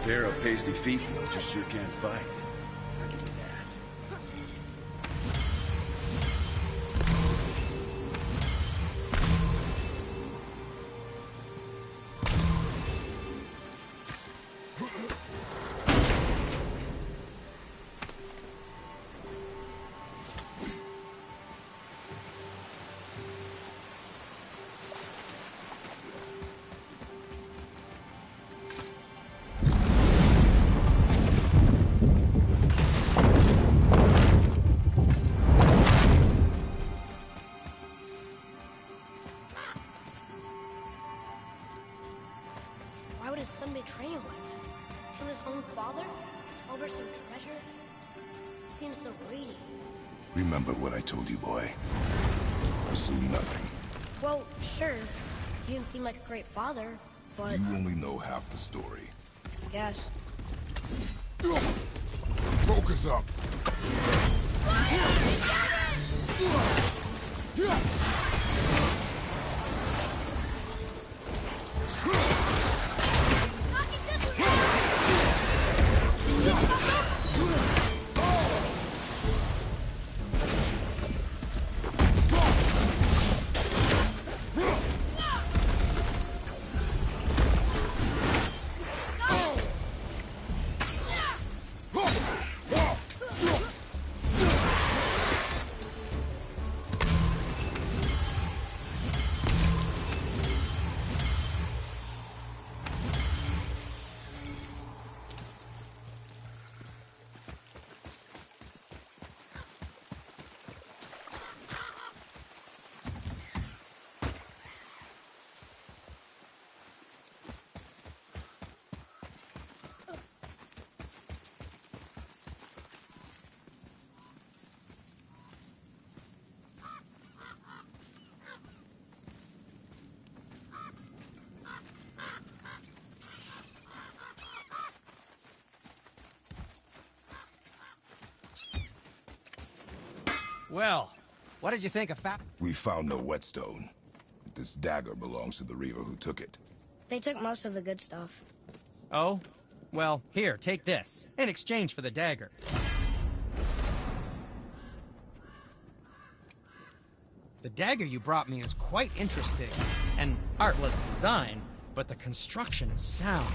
K: Pair of pasty fiefs just sure can't fight. I'll give you that.
A: Why would his son betray him? Kill his own father? Over some treasure? Seems so greedy.
B: Remember what I told you, boy. Pursue nothing.
A: Well, sure. He didn't seem like a great father, but...
B: You only know half the story.
A: I guess.
B: Focus up!
C: Well, what did you think of
B: We found no whetstone. This dagger belongs to the Reaver who took it.
A: They took most of the good stuff.
C: Oh? Well, here, take this. In exchange for the dagger. The dagger you brought me is quite interesting. An artless design, but the construction is sound.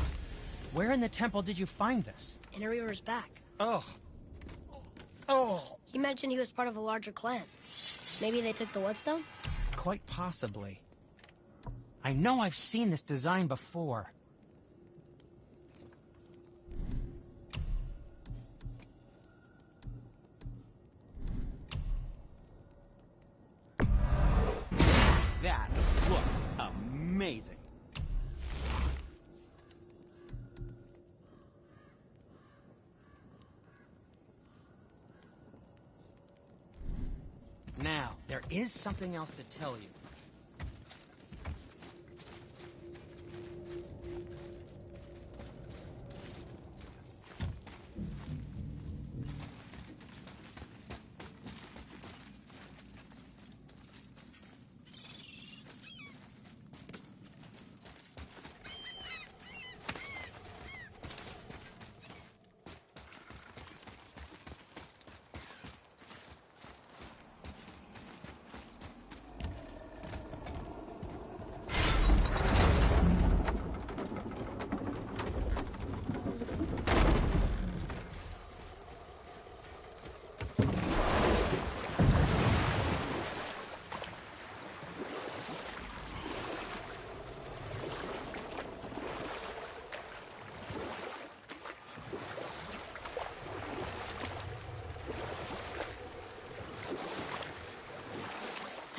C: Where in the temple did you find this?
A: In a Reaver's back.
C: Oh. Oh.
A: He mentioned he was part of a larger clan. Maybe they took the whetstone?
C: Quite possibly. I know I've seen this design before. That looks amazing. Now, there is something else to tell you.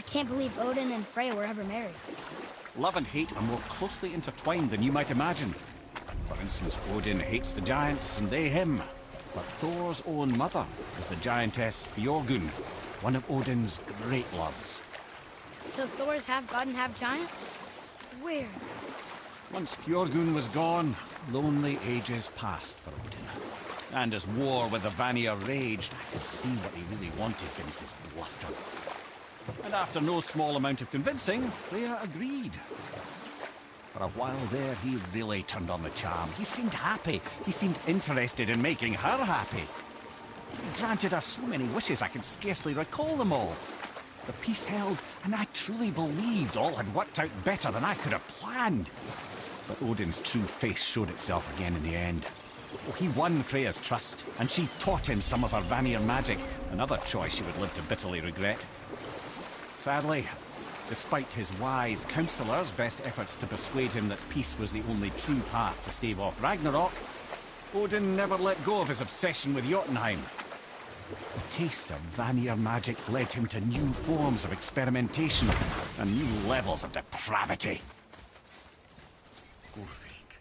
D: can't believe Odin and Freya were ever married.
E: Love and hate are more closely intertwined than you might imagine. For instance, Odin hates the giants and they him. But Thor's own mother is the giantess Björgun, one of Odin's great loves.
D: So Thor's half god and half giant? Weird.
E: Once Björgun was gone, lonely ages passed for Odin. And as war with the Vanir raged, I could see what he really wanted in his bluster. And after no small amount of convincing, Freya agreed. For a while there, he really turned on the charm. He seemed happy. He seemed interested in making her happy. He granted her so many wishes I can scarcely recall them all. The peace held, and I truly believed all had worked out better than I could have planned. But Odin's true face showed itself again in the end. He won Freya's trust, and she taught him some of her Vanir magic, another choice she would live to bitterly regret. Sadly, despite his wise counselors' best efforts to persuade him that peace was the only true path to stave off Ragnarok, Odin never let go of his obsession with Jotunheim. The taste of Vanir magic led him to new forms of experimentation and new levels of depravity.
M: Ulfik,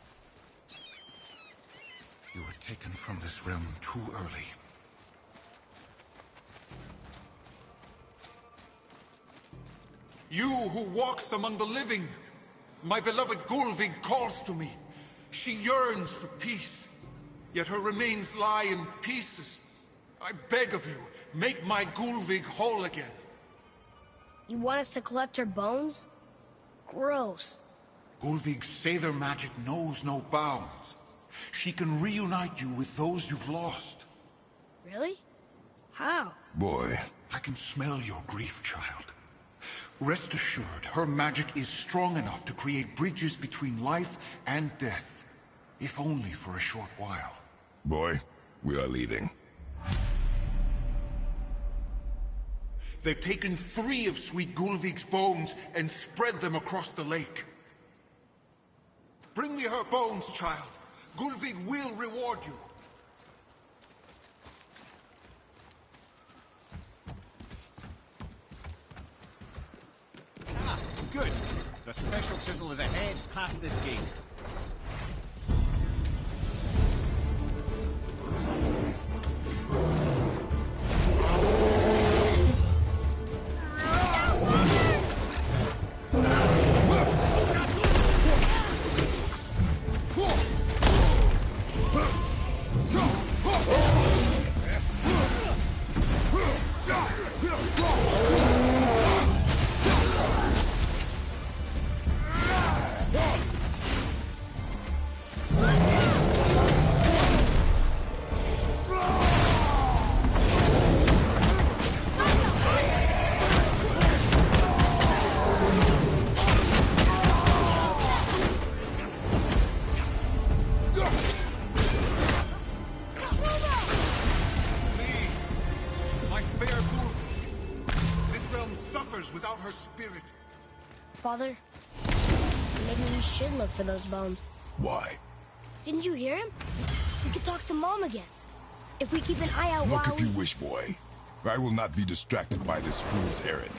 M: you were taken from this realm too early. You who walks among the living, my beloved Gulvig calls to me. She yearns for peace, yet her remains lie in pieces. I beg of you, make my Gulvig whole again.
A: You want us to collect her bones? Gross.
M: Gulvig's Seidr magic knows no bounds. She can reunite you with those you've lost.
A: Really? How?
B: Boy.
M: I can smell your grief, child. Rest assured, her magic is strong enough to create bridges between life and death, if only for a short while.
B: Boy, we are leaving.
M: They've taken 3 of Sweet Gulvig's bones and spread them across the lake. Bring me her bones, child. Gulvig will reward you.
E: Ah, good. The special chisel is ahead, past this gate.
A: Father, maybe we should look for those bones.
B: Why?
A: Didn't you hear him? We could talk to Mom again. If we keep an eye out
B: Look
A: while
B: if you wish, boy. I will not be distracted by this fool's errand.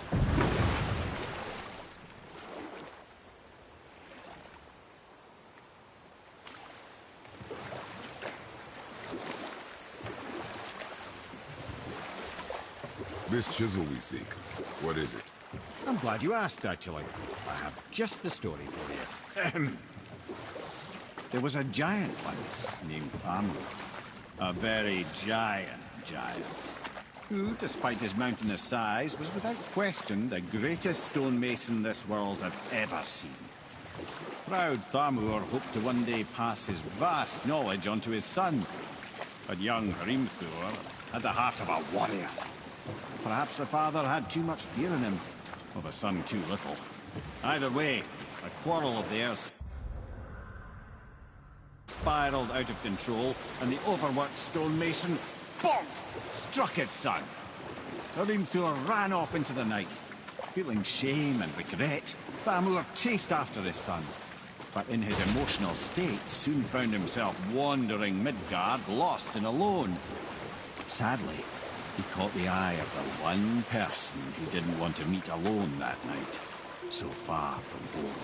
B: This chisel we seek, what is it?
E: I'm glad you asked, actually. I have just the story for you. There was a giant once named Thamur. A very giant, who, despite his mountainous size, was without question the greatest stonemason this world had ever seen. Proud Thamur hoped to one day pass his vast knowledge on to his son. But young Hrimthur had the heart of a warrior. Perhaps the father had too much fear in him, or the son too little. Either way, a quarrel of theirs spiraled out of control, and the overworked stonemason, bonk, struck his son. Hrimthur ran off into the night. Feeling shame and regret, Thamur chased after his son, but in his emotional state soon found himself wandering Midgard, lost and alone. Sadly, He caught the eye of the one person he didn't want to meet alone that night, so far from home.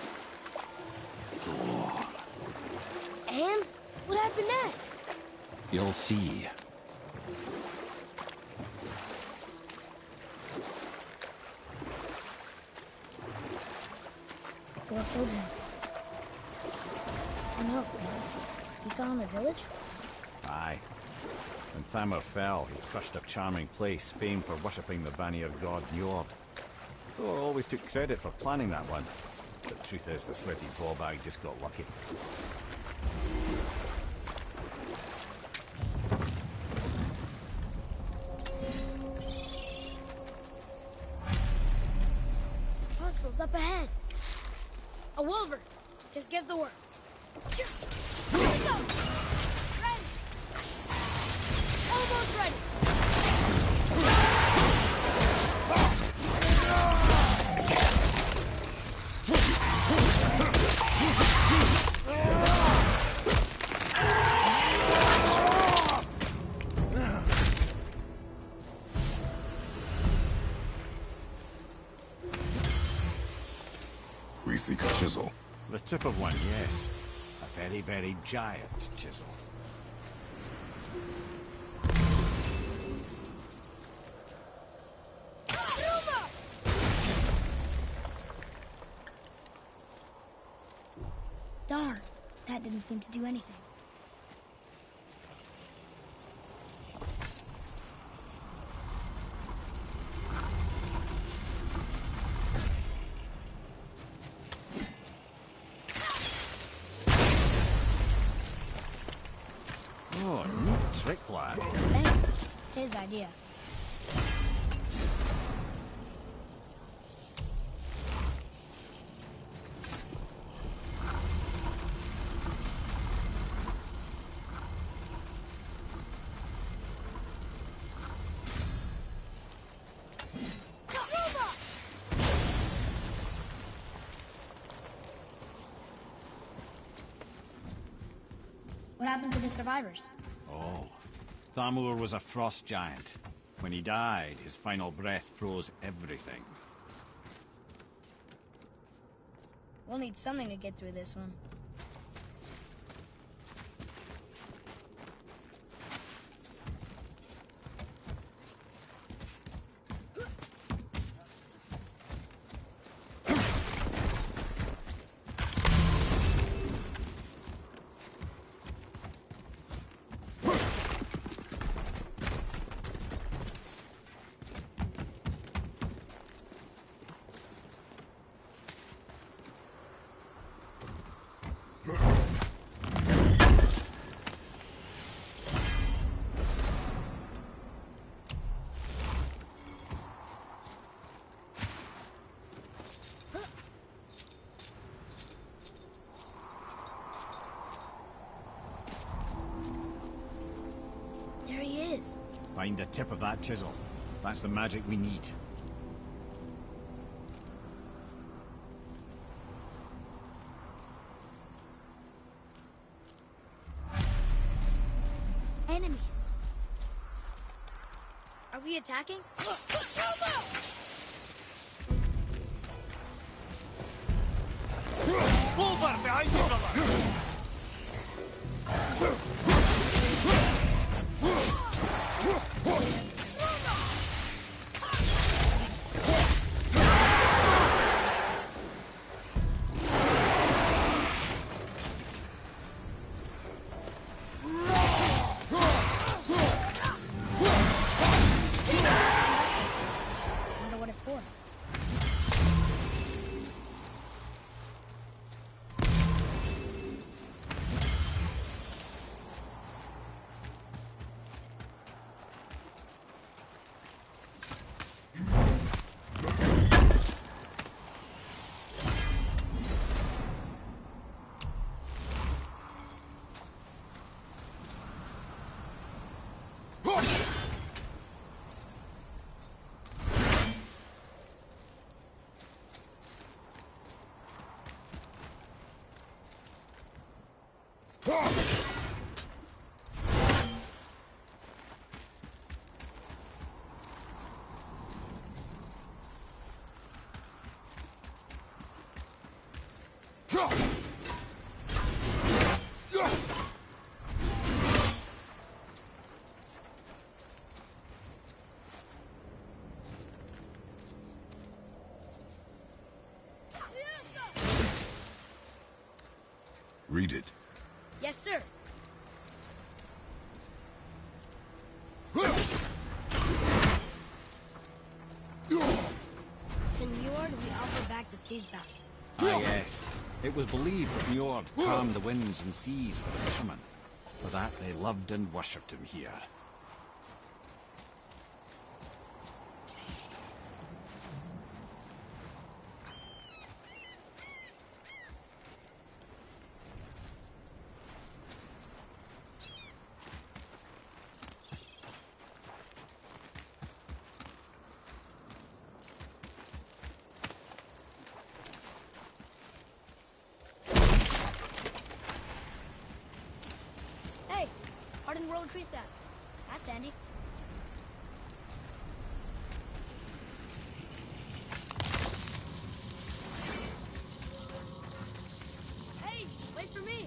E: Thor.
D: And? What happened next?
E: You'll see.
D: Thor killed him. Oh no. He fell in the village?
E: Aye. When Thamur fell, he crushed a charming place famed for worshipping the Vanir god Njord. Thor always took credit for planning that one. But the truth is, the sweaty ballbag just got lucky.
D: Hostiles up ahead. A wolver. Just give the word. Here we go. Ready. Almost ready.
B: We seek a chisel.
E: The tip of one, yes. A very, very giant chisel.
D: Darn, that didn't seem to do anything.
E: Oh, neat trick, lad.
D: Thanks. His idea. What happened to the survivors?
E: Oh, Thamur was a frost giant. When he died, his final breath froze everything.
D: We'll need something to get through this one. There he is.
E: Find the tip of that chisel. That's the magic we need.
D: Enemies. Are we attacking?
E: Wolver, behind you, brother!
D: Wonder what it's for.
B: Read it.
D: Yes, sir. To Njord, we offer back the seas bounty.
E: Ah, yes. It was believed that Njord calmed the winds and seas for the fishermen. For that, they loved and worshipped him here.
D: Hey, hardened rolled tree sap. That's handy. Hey, wait for me.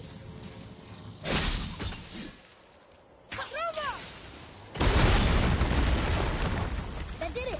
D: Roma! That did it.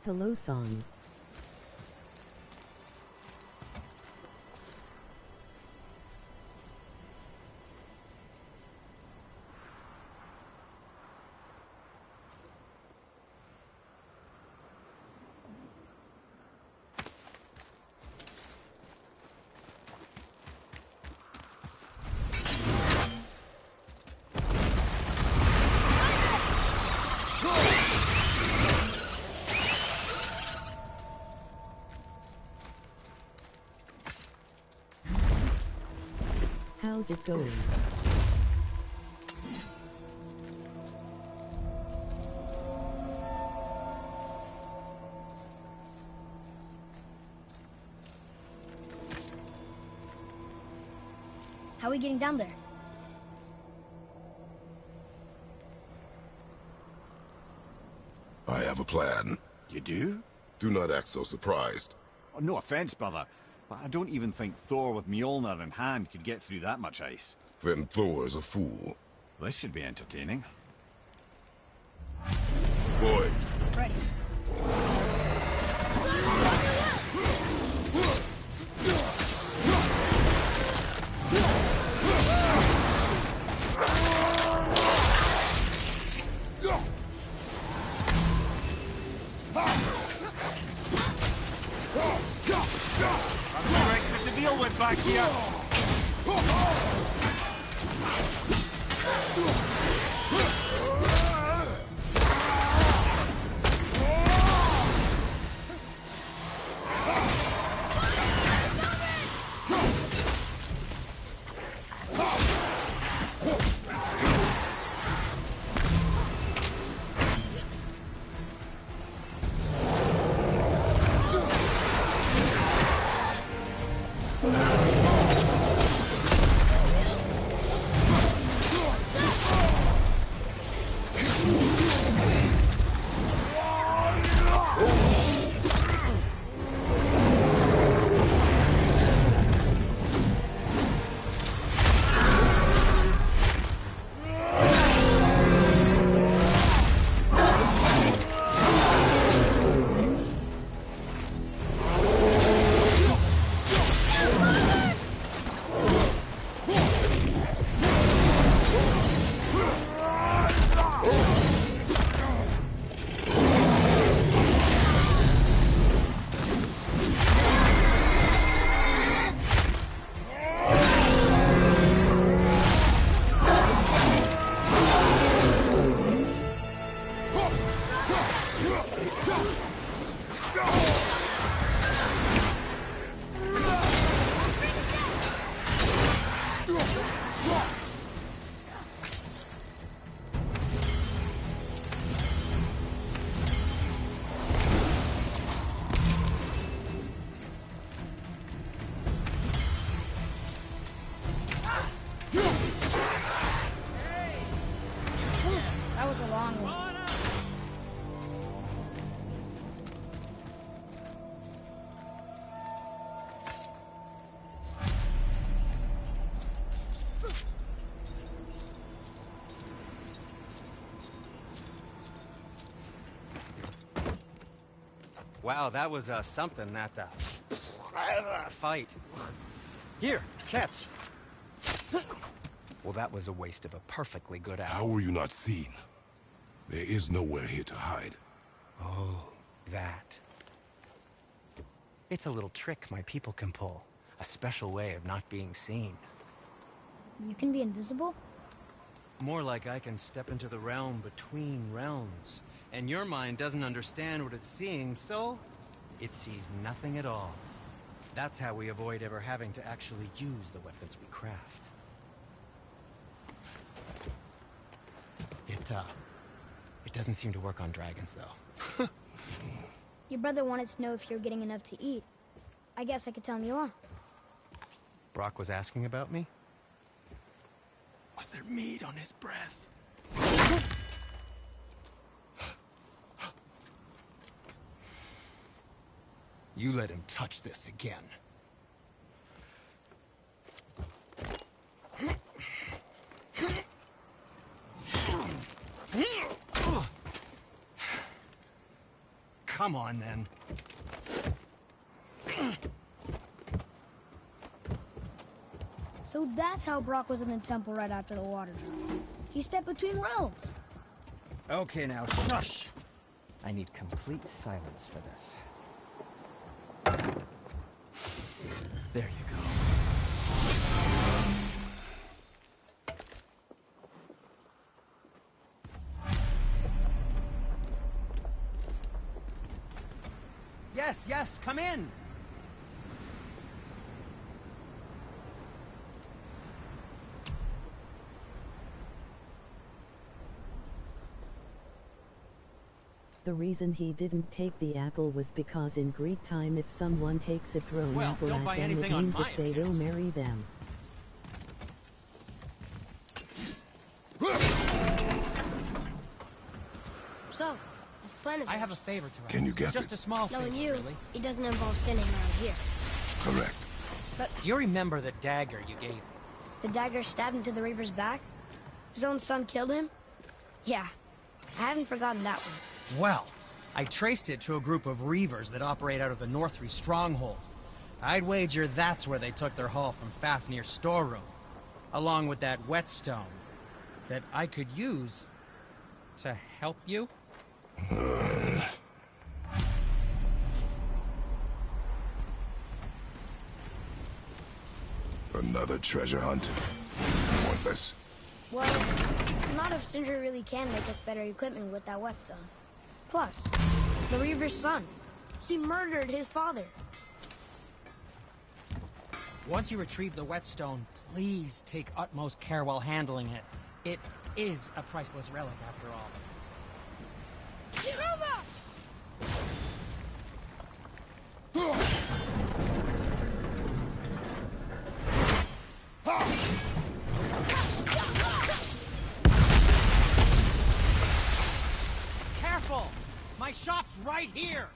N: Hello song. How's it going?
D: How are we getting down there?
B: I have a plan.
E: You do?
B: Do not act so surprised.
E: Oh, no offense, brother, but I don't even think Thor with Mjolnir in hand could get through that much ice.
B: Then Thor is a fool.
E: This should be entertaining.
B: Boy.
D: Ready.
E: To deal with back here.
D: That was a long one.
C: Wow, that was something at the fight. Here, catch. Well, that was a waste of a perfectly good apple.
B: How were you not seen? There is nowhere here to hide.
C: Oh, that. It's a little trick my people can pull. A special way of not being seen.
D: You can be invisible?
C: More like I can step into the realm between realms. And your mind doesn't understand what it's seeing, so it sees nothing at all. That's how we avoid ever having to actually use the weapons we craft. It doesn't seem to work on dragons, though.
D: Your brother wanted to know if you're getting enough to eat. I guess I could tell him you are.
C: Brock was asking about me? Was there meat on his breath? You let him touch this again. Come on, then.
D: So that's how Brock was in the temple right after the water drop. He stepped between realms.
C: Okay, now, shush! I need complete silence for this. There you go. Yes, yes, come in!
N: The reason he didn't take the apple was because in Greek time if someone takes a thrown apple at them it means that they will marry them.
A: So, this plan is...
C: I have a favor to ask.
B: Can you guess
C: Just
B: it?
C: a small favor,
A: Knowing you,
C: really.
A: it doesn't involve standing around here.
B: Correct.
A: But
C: Do you remember the dagger you gave me?
A: the dagger stabbed into the Reaver's back? His own son killed him? Yeah, I haven't forgotten that one.
C: Well, I traced it to a group of Reavers that operate out of the Northry stronghold. I'd wager that's where they took their haul from Fafnir's storeroom, along with that whetstone that I could use to help you.
B: Another treasure hunt. Pointless.
A: Well, not if Sindri really can make us better equipment with that whetstone. Plus, the Reaver's son. He murdered his father.
C: Once you retrieve the whetstone, please take utmost care while handling it. It is a priceless relic, after all. Careful! My shop's right here!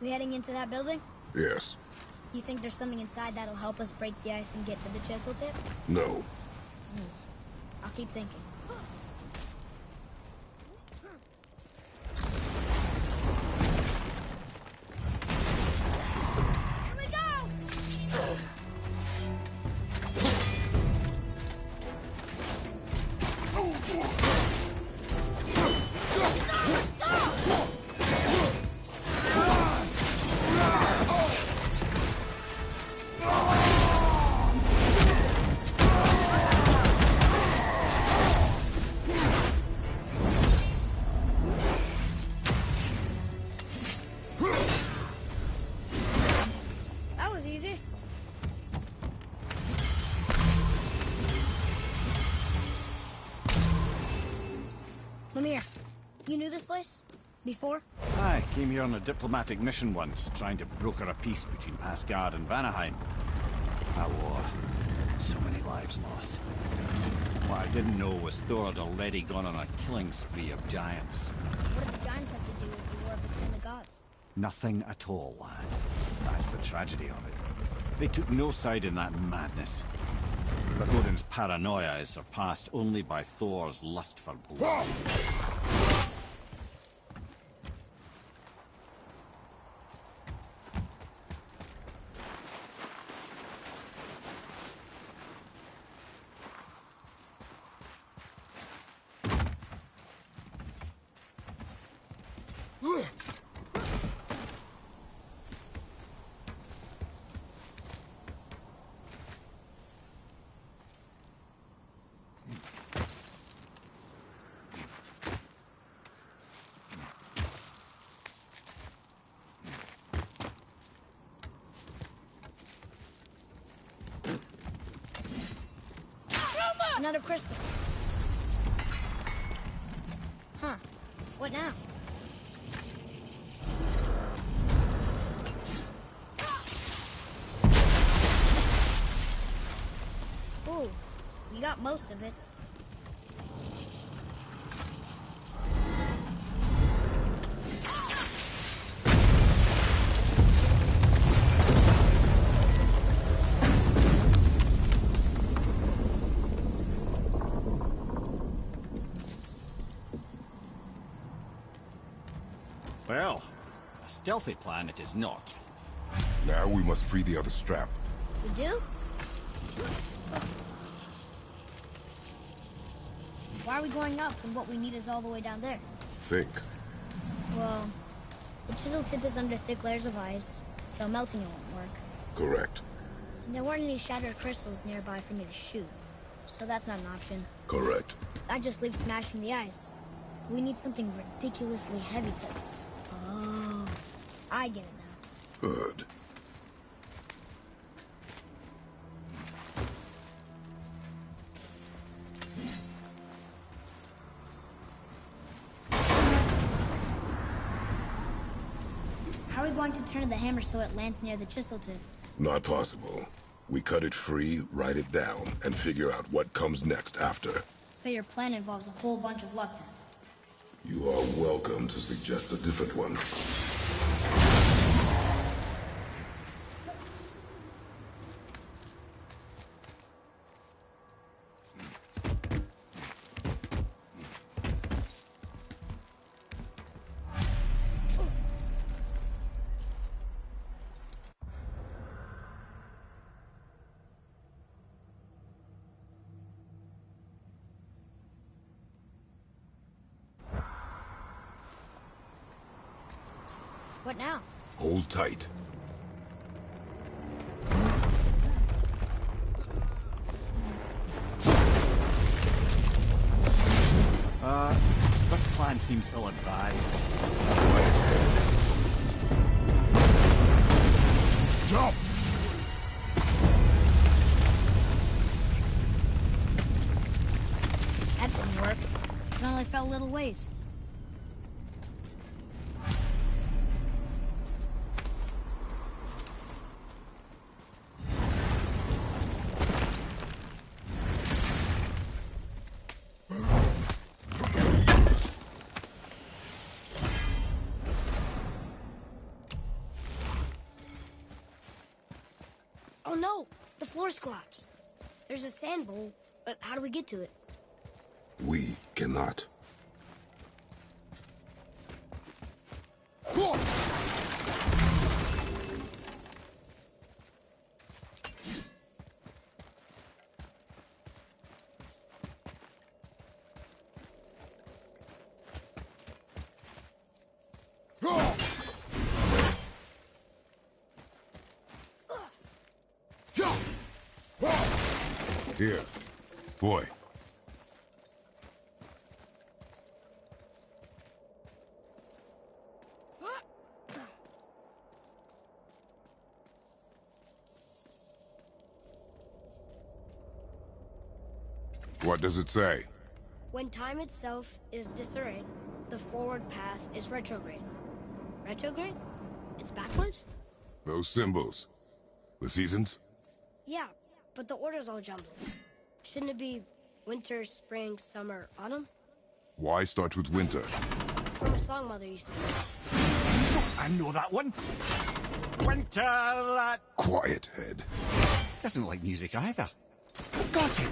D: We heading into that building?
B: Yes.
D: You think there's something inside that'll help us break the ice and get to the chisel tip?
B: No.
D: I'll keep thinking. Here we go! That was easy. Lemire, you knew this place? Before?
E: I came here on a diplomatic mission once, trying to broker a peace between Asgard and Vanaheim. A war. So many lives lost. What I didn't know was Thor had already gone on a killing spree of giants.
D: What did the giants have to do with the war between the gods?
E: Nothing at all, lad. That's the tragedy of it. They took no side in that madness. But Odin's paranoia is surpassed only by Thor's lust for blood.
D: Another crystal. Huh. What now? Ooh, you got most of it.
E: Well, a stealthy plan it is not.
B: Now we must free the other strap.
D: We do? Why are we going up when what we need is all the way down there?
B: Think.
D: Well, the chisel tip is under thick layers of ice, so melting it won't work.
B: Correct.
D: And there weren't any shattered crystals nearby for me to shoot, so that's not an option.
B: Correct.
D: That just leaves smashing the ice. We need something ridiculously heavy to... Oh, I get it now.
B: Good.
D: How are we going to turn the hammer so it lands near the chisel tip?
B: Not possible. We cut it free, write it down, and figure out what comes next after.
A: So your plan involves a whole bunch of luck then?
B: You are welcome to suggest a different one.
A: What now?
B: Hold tight.
E: This plan seems ill-advised.
B: Jump!
A: That didn't work. It only fell little ways. Oh no! The floor's collapsed. There's a sand bowl, but how do we get to it?
B: We cannot. Here, boy. What does it say?
A: When time itself is disarrayed, the forward path is retrograde. Retrograde? It's backwards?
B: Those symbols. The seasons?
A: Yeah, but the order's all jumbled. Shouldn't it be winter, spring, summer, autumn?
B: Why start with winter?
A: It's from a song Mother used to sing.
E: I know that one. Winter.
B: Quiet, head.
E: Doesn't like music either. Got it.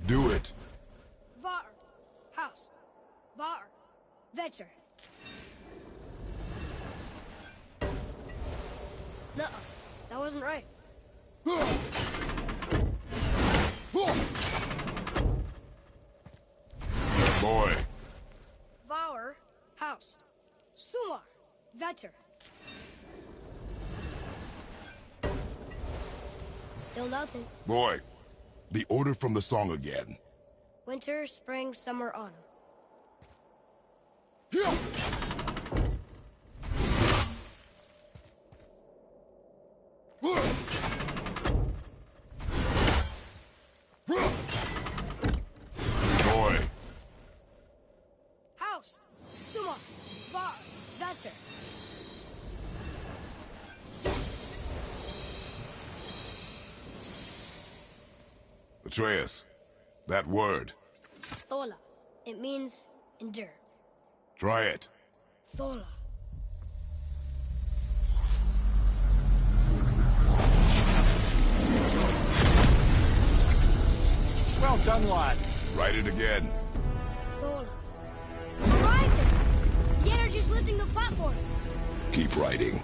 B: Do it.
A: Var. House. Var. Vetter. Nuh-uh. That wasn't right.
B: Boy.
A: Var. House. Sumar. Vetter. Still nothing.
B: Boy. The order from the song again.
A: Winter, spring, summer, autumn.
B: Boy.
A: House. Sumar. Var. Vetter.
B: Atreus. That word.
A: Thola. It means endure.
B: Try it.
A: Thola.
E: Well done, lad.
B: Write it again.
A: Thola. Horizon! The energy's lifting the platform.
B: Keep writing.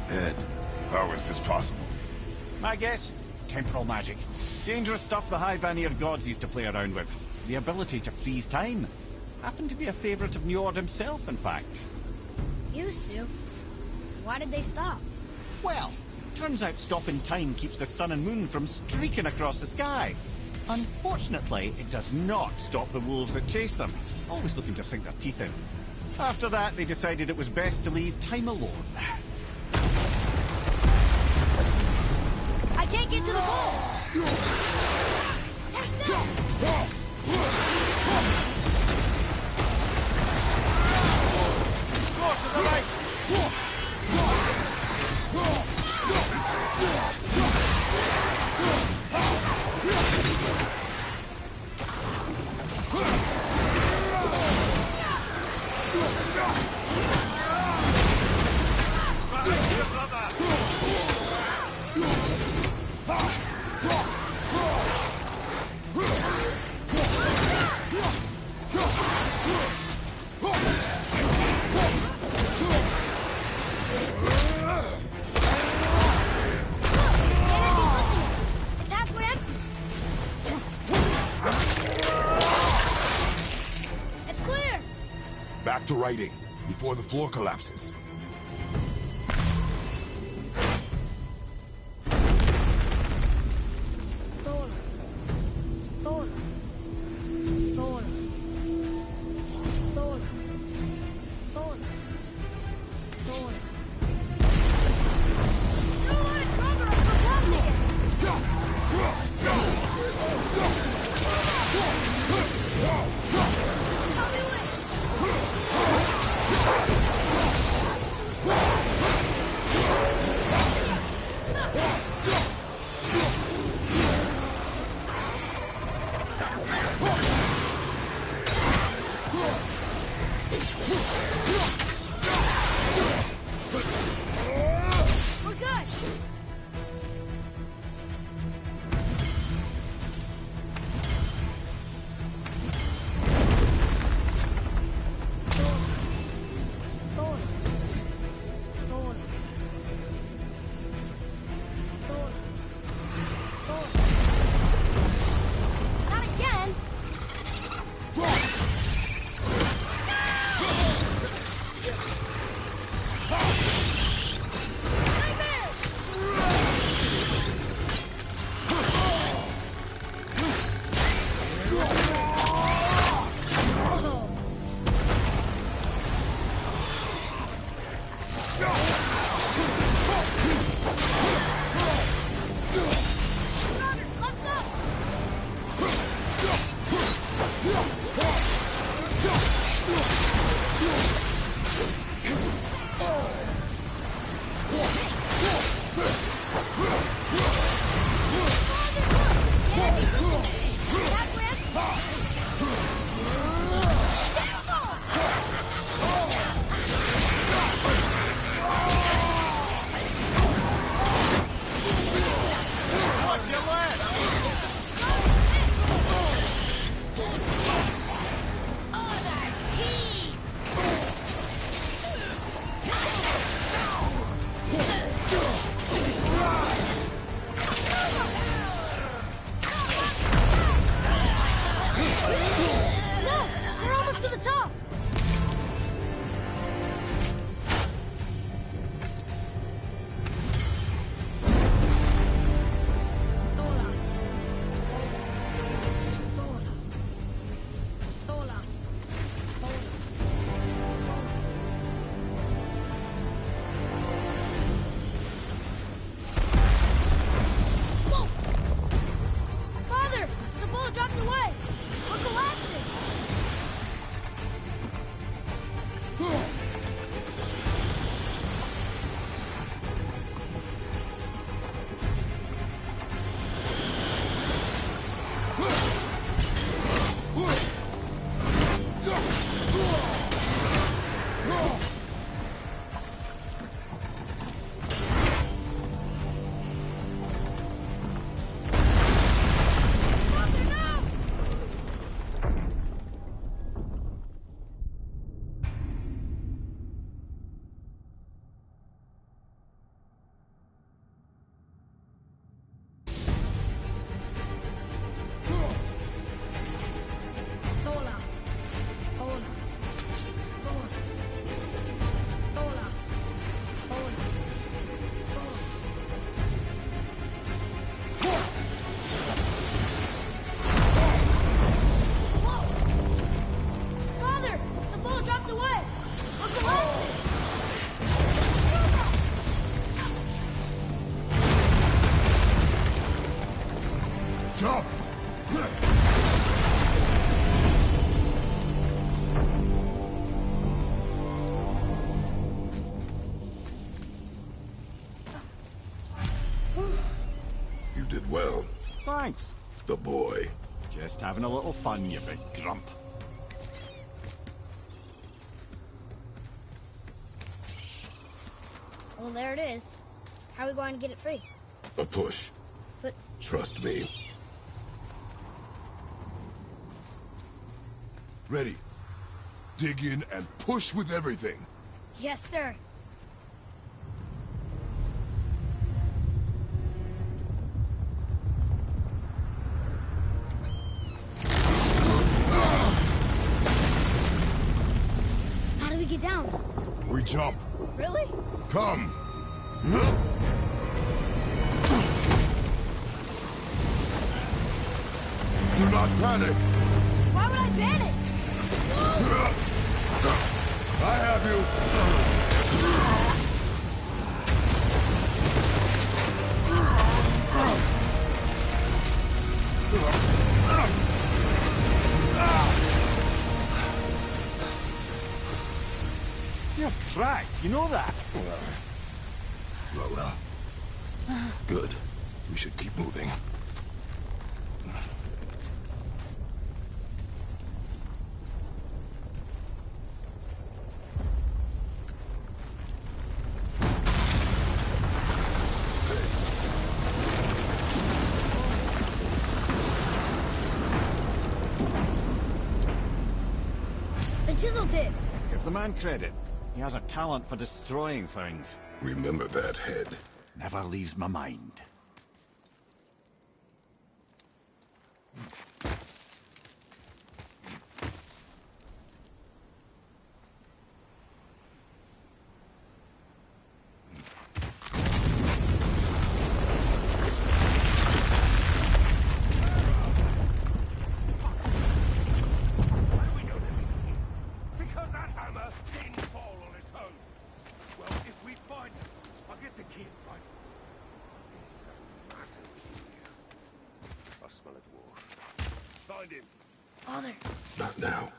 B: Ed, how is this possible?
E: My guess? Temporal magic. Dangerous stuff the High Vanir gods used to play around with. The ability to freeze time. Happened to be a favorite of Njord himself, in fact.
D: Used to? Why did they stop?
E: Well, turns out stopping time keeps the sun and moon from streaking across the sky. Unfortunately, it does not stop the wolves that chase them, always looking to sink their teeth in. After that, they decided it was best to leave time alone.
D: I can't get to the ball! Take that!
E: More to the right!
D: It's halfway empty! It's clear!
B: Back to writing, before the floor collapses. Jump! You did well.
E: Thanks.
B: The boy.
E: Just having a little fun, you big grump.
D: Well, there it is. How are we going to get it free?
B: A push.
D: But...
B: Trust me. Ready. Dig in and push with everything.
D: Yes, sir. How do we get down?
B: We jump.
D: Really?
B: Come. Do not panic.
D: Why would I panic?
B: I have
E: You're cracked, you know that?
B: Well. Good. We should keep moving.
D: The chisel tip.
E: Give the man credit. He has a talent for destroying things.
B: Remember that head.
E: Never leaves my mind.
I: Because that hammer didn't fall on its own. Well, if we find him, I'll get the kid, right?
G: I smell a dwarf.
I: Find him.
D: Father.
B: Not now.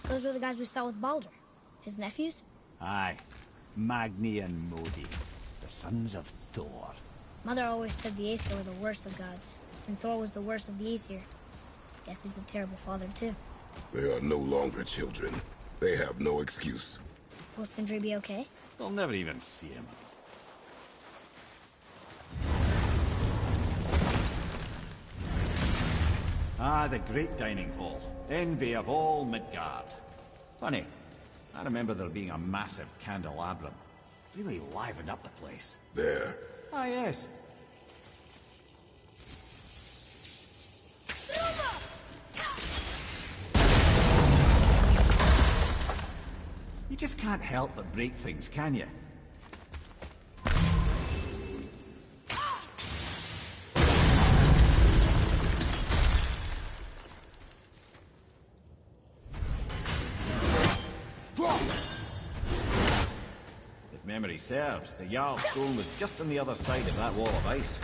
D: Those were the guys we saw with Baldur. His nephews?
E: Aye. Magni and Modi. The sons of Thor.
D: Mother always said the Aesir were the worst of gods, and Thor was the worst of the Aesir. Guess he's a terrible father, too.
B: They are no longer children. They have no excuse.
D: Will Sindri be okay?
E: They'll never even see him. Ah, the great dining hall. Envy of all Midgard. Funny, I remember there being a massive candelabrum. Really livened up the place.
B: There.
E: Ah, yes. You just can't help but break things, can you? If memory serves, the Jarl's throne was just on the other side of that wall of ice.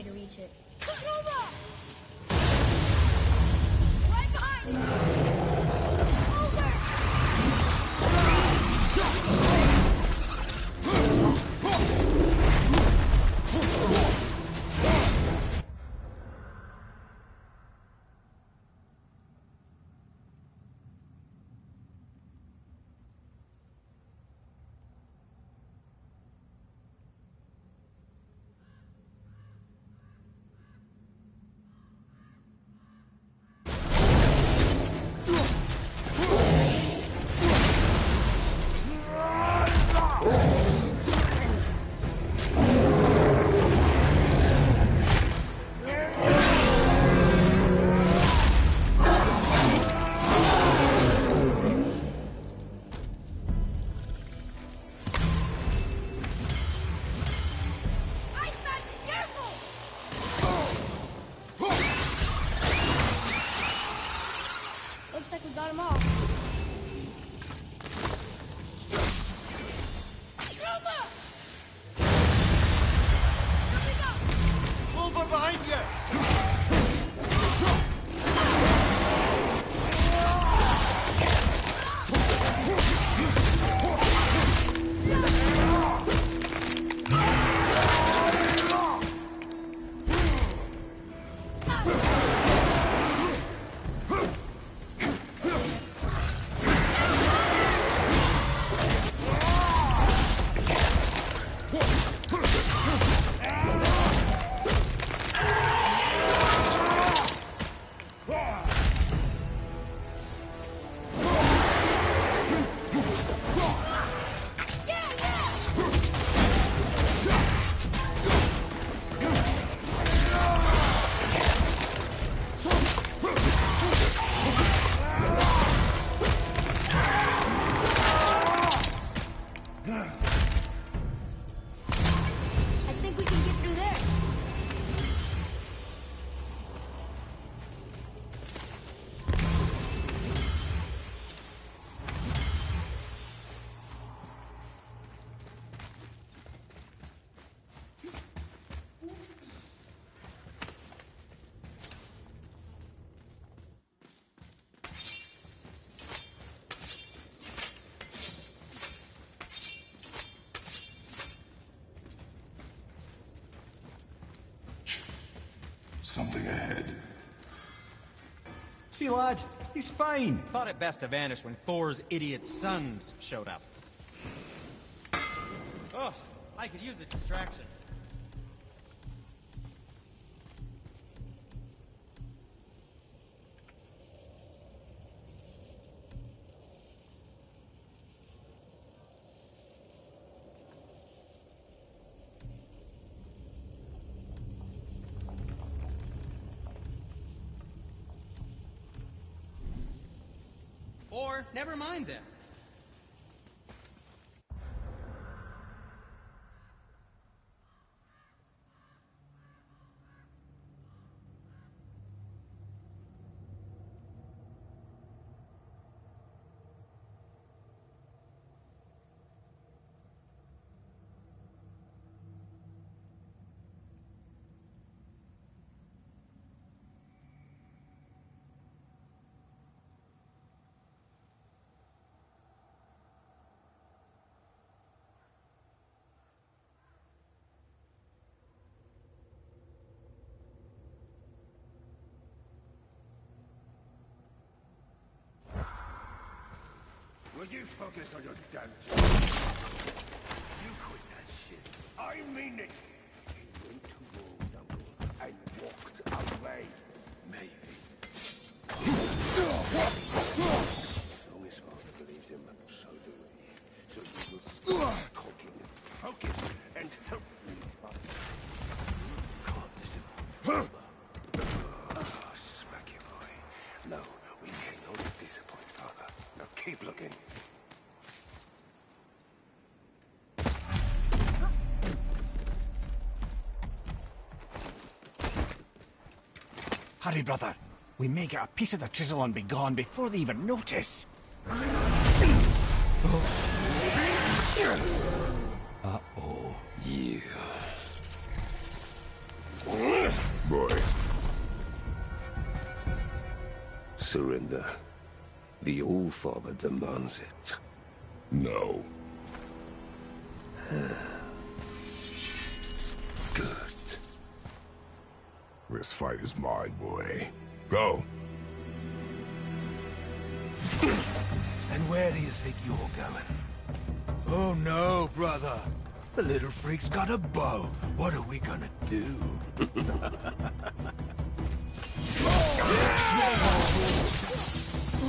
A: to reach it.
D: Right behind you! Over!
A: Looks like we got them all.
K: Over behind you!
B: Something ahead.
C: See, lad, he's fine. Thought it best to vanish when Thor's idiot sons showed up. Oh, I could use a distraction. Or, never mind then.
I: Will you focus on your damn job? You quit that shit. I mean it. He went to war, Uncle, and walked away. Maybe. As long as Father believes him, so do we. So you will stop talking, focus, and help me, Father. Can't listen. Smack you, boy. No, we cannot disappoint Father. Now keep looking.
E: Hurry, brother. We may get a piece of the chisel and be gone before they even notice. Uh-oh.
B: Yeah.
G: surrender. The All-Father demands it.
B: No. Good. This fight is mine, boy. Go.
H: And where do you think you're going? Oh no, brother. The little freak's got a bow. What are we gonna do?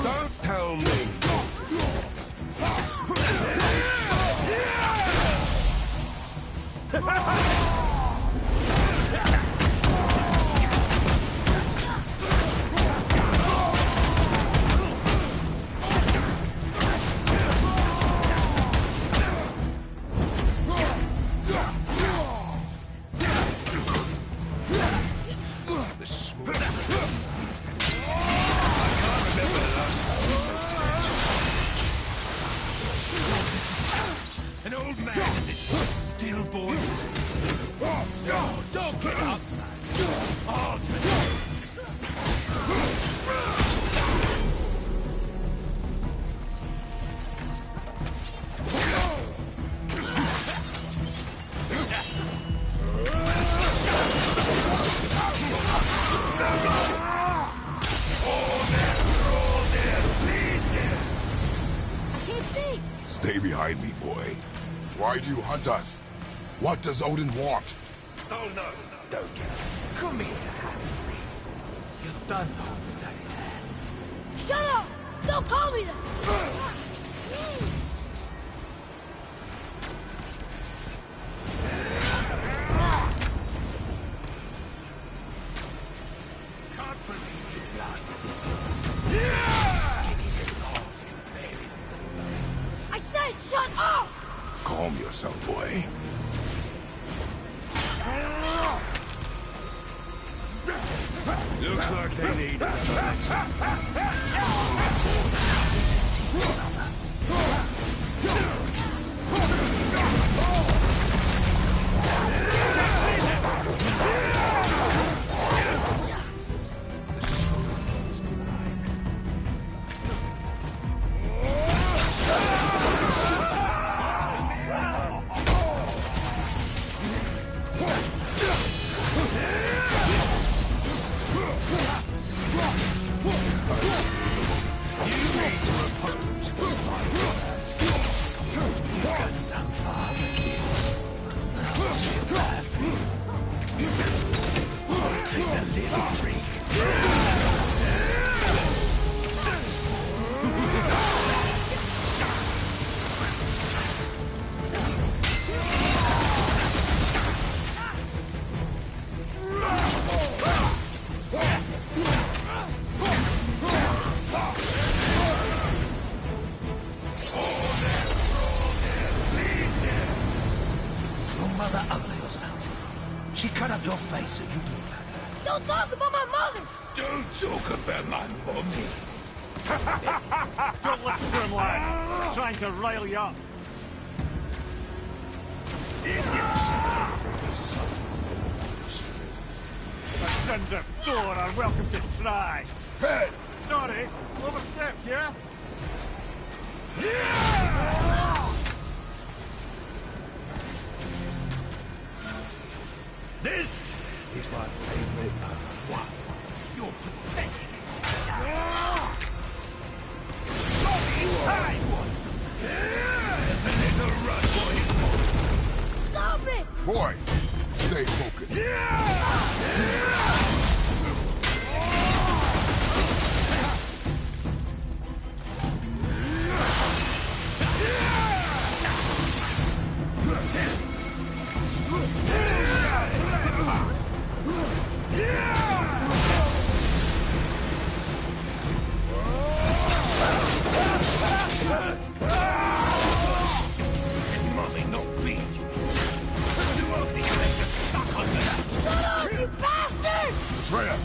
B: Don't tell me.
H: An old man and this stillborn. No, don't get up, man. All today.
B: Stay behind me, boy. Why do you hunt us? What does Odin want?
H: Oh no, don't get up. Come here, half-breed. You're done now with Daddy's hand.
D: Shut up! Don't call me that!
H: Can't believe you blasted this skinny little heart you buried.
D: I said shut up!
B: Calm yourself, boy.
I: Looks like they need a lesson.
H: She cut up your face so you look like her.
D: Don't talk about my mother!
I: Don't talk about my mommy.
E: Don't listen to him, lad. He's trying to rile you up.
I: Idiots.
E: The sons of Thor are welcome to try.
B: Head!
E: Sorry, overstepped, yeah?
H: This is my favorite moment. What? You're pathetic. I was. There's a little run for his money.
D: Stop it!
B: Boy, stay focused.
I: Mommy, no feet. You won't be able to suck on that.
D: Shut up, you bastard!
B: Treya!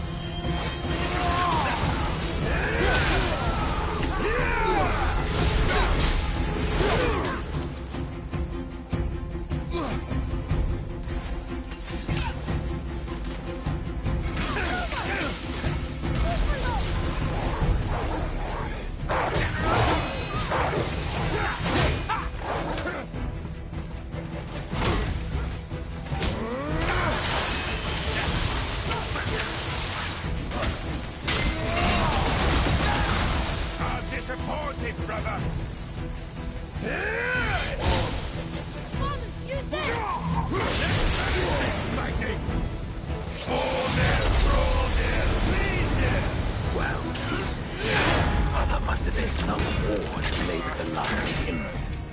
E: Lay with the last in.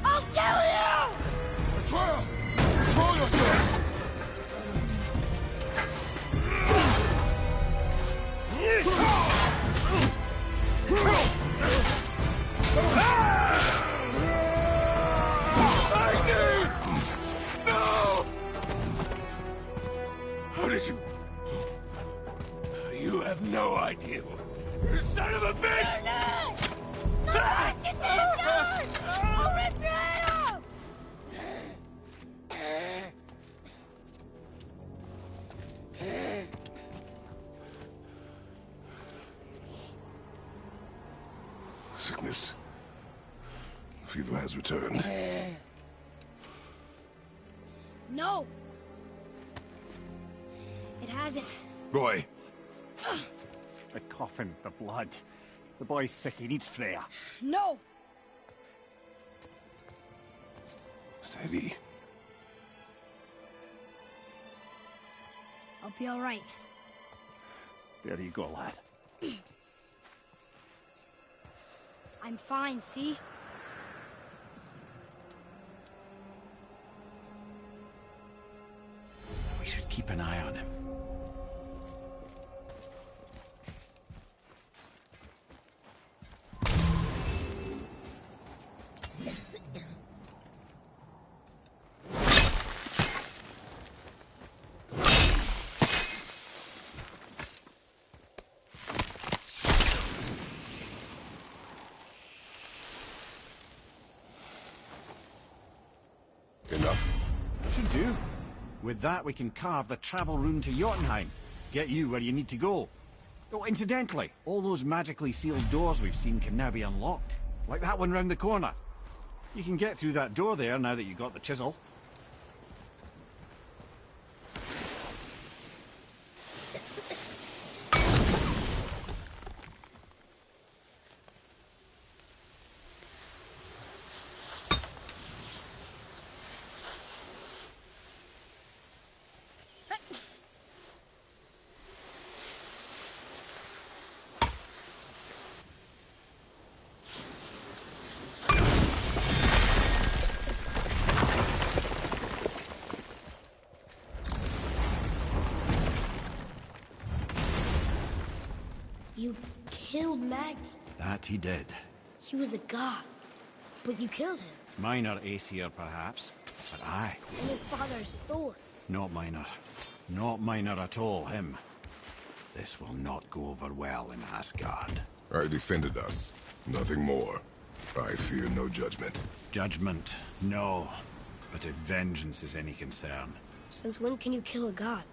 D: I'll kill you!
M: Betrayal! Control yourself!
H: No! How did you... You have no idea. You son of a bitch!
D: No! Get these guys! I'll rip your head off!
B: Sickness. Fever has returned.
D: No! It hasn't.
B: Boy.
E: The coffin, the blood. The boy's sick, he needs Freya.
D: No!
B: Steady.
D: I'll be all right.
E: There you go, lad.
D: I'm fine, see?
E: We should keep an eye on him.
B: Enough.
E: Should do. With that, we can carve the travel rune to Jotunheim. Get you where you need to go. Oh, incidentally, all those magically sealed doors we've seen can now be unlocked. Like that one round the corner. You can get through that door there now that you got the chisel.
A: You killed Magni.
E: That he did.
A: He was a god. But you killed him.
E: Minor Aesir, perhaps. But I.
A: And his father's Thor.
E: Not minor. Not minor at all, him. This will not go over well in Asgard.
B: I defended us. Nothing more. I fear no judgment.
E: Judgment, no. But if vengeance is any concern.
A: Since when can you kill a god?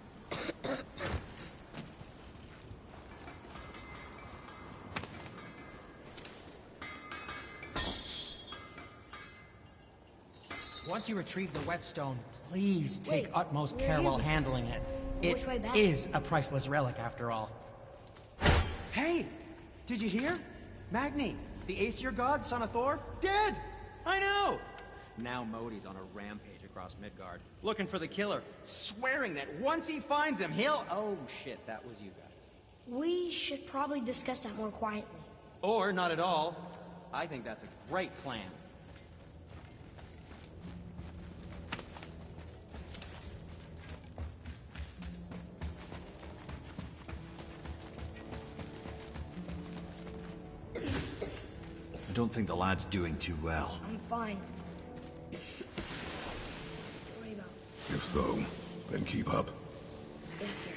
O: Once you retrieve the whetstone, please take
A: Wait,
O: utmost
A: we're
O: care
A: here
O: while
A: before.
O: handling it. It
A: Which way back?
O: is a priceless relic, after all.
C: Hey! Did you hear? Magni, the Aesir god, son of Thor, dead! I know! Now Modi's on a rampage across Midgard, looking for the killer, swearing that once he finds him, he'll... Oh shit, that was you guys.
A: We should probably discuss that more quietly.
C: Or not at all. I think that's a great plan.
E: I don't think the lad's doing too well.
A: I'm fine. Don't worry about it.
B: If so, then keep up.
A: Yes, sir.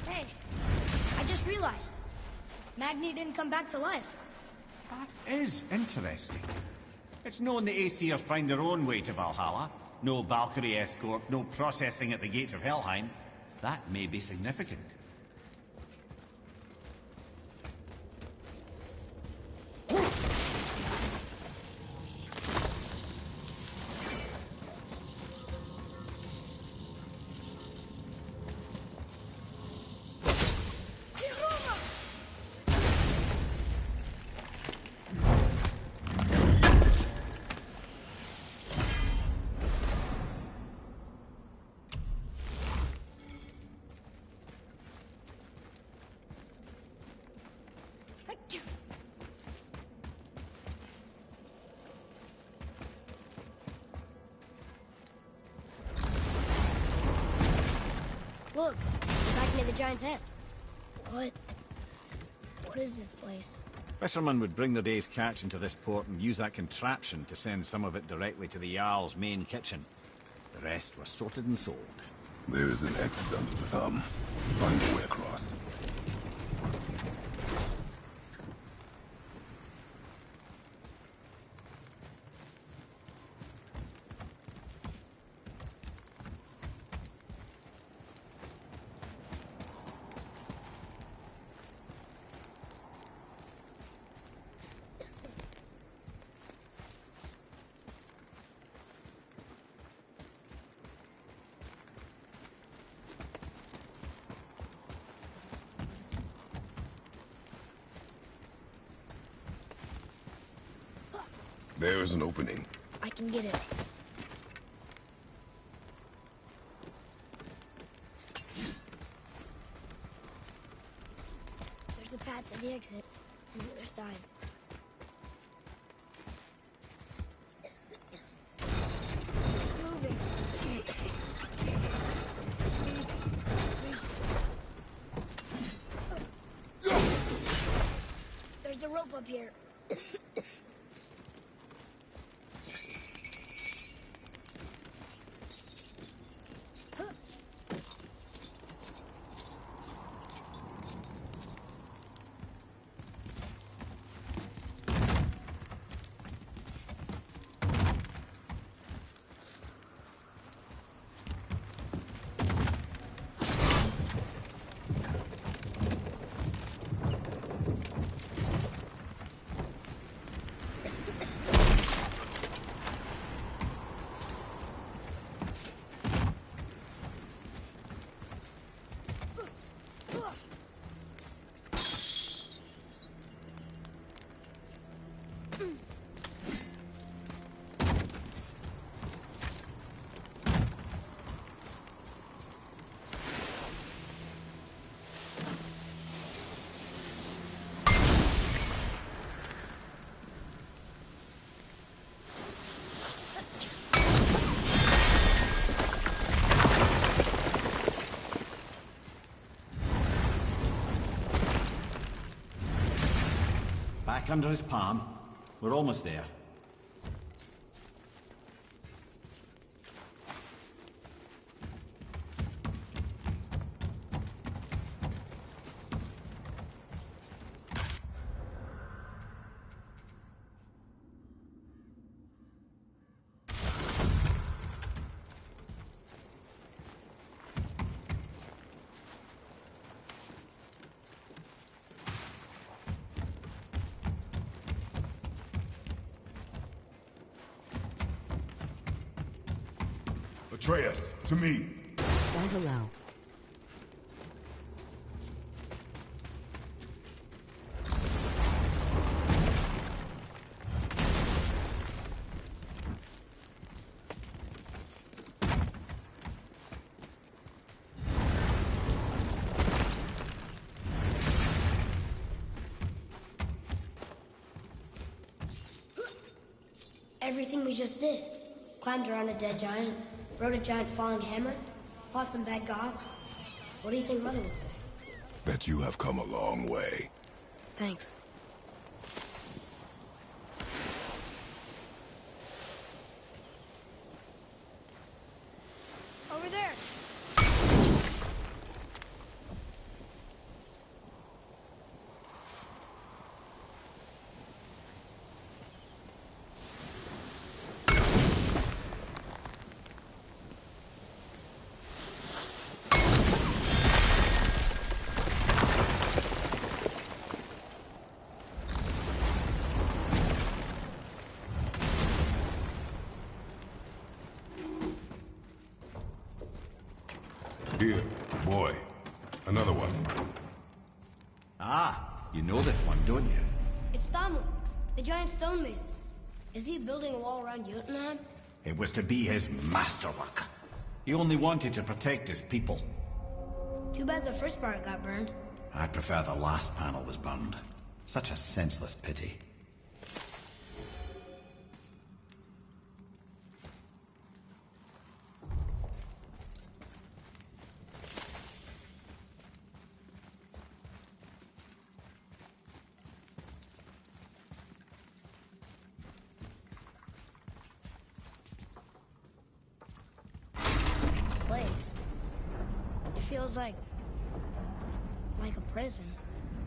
A: Hey, I just realized. Magni didn't come back to life.
E: That is interesting. It's known the Aesir find their own way to Valhalla. No Valkyrie escort, no processing at the gates of Helheim. That may be significant.
A: Look, we're back near the giant's head. What is this place?
E: Fishermen would bring their day's catch into this port and use that contraption to send some of it directly to the Jarl's main kitchen. The rest was sorted and sold.
B: There is an exit under the thumb. Find the way across. There is an opening.
A: I can get it. There's a path to the exit on the other side. It's moving. There's a rope up here.
E: Back under his palm. We're almost there.
B: Atreus, to me.
N: Won't allow.
A: Everything we just did. Climbed around a dead giant, rode a giant falling hammer, fought some bad gods. What do you think Mother would say?
B: Bet you have come a long way.
A: Thanks. Over there!
B: Here, boy. Another one.
E: Ah, you know this one, don't you?
A: It's Thamu, the giant stonemason. Is he building a wall around Jotunheim?
E: It was to be his masterwork. He only wanted to protect his people.
A: Too bad the first part got burned.
E: I prefer the last panel was burned. Such a senseless pity.
A: feels like a prison.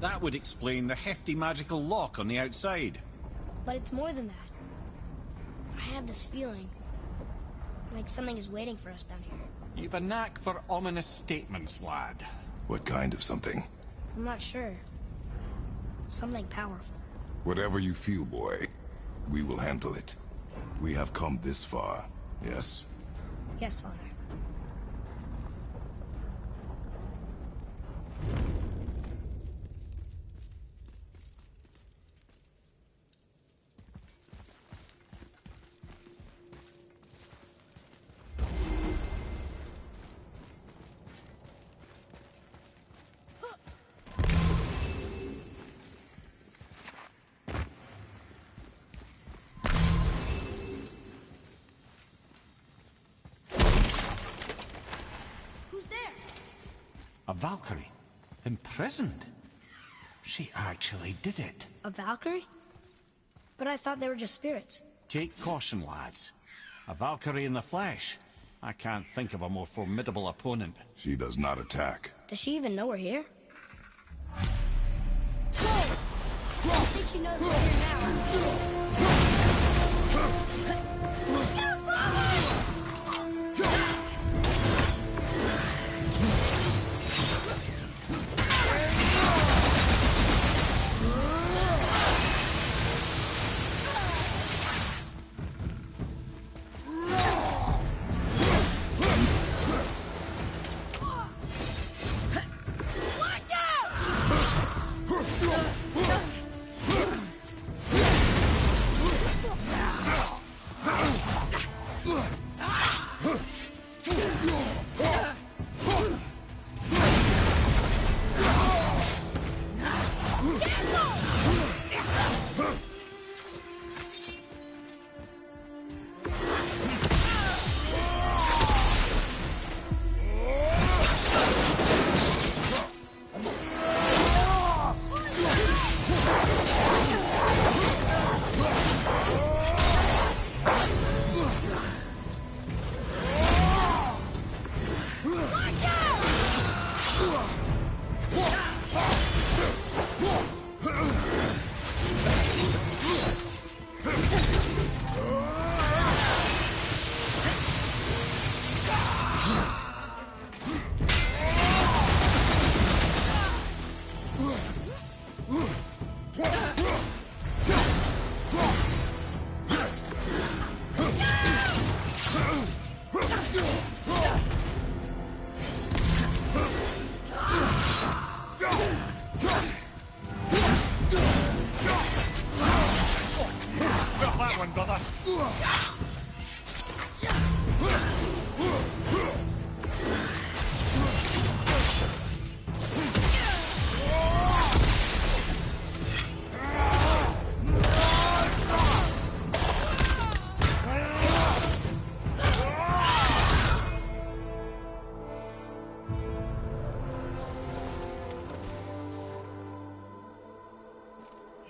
E: That would explain the hefty magical lock on the outside.
A: But it's more than that. I have this feeling like something is waiting for us down here.
E: You've a knack for ominous statements, lad.
B: What kind of something?
A: I'm not sure. Something powerful.
B: Whatever you feel, boy, we will handle it. We have come this far, yes?
A: Yes, Father.
E: A Valkyrie? Imprisoned? She actually did it.
A: A Valkyrie? But I thought they were just spirits.
E: Take caution, lads. A Valkyrie in the flesh. I can't think of a more formidable opponent.
B: She does not attack.
A: Does she even know we're here? Whoa! I think she knows we're here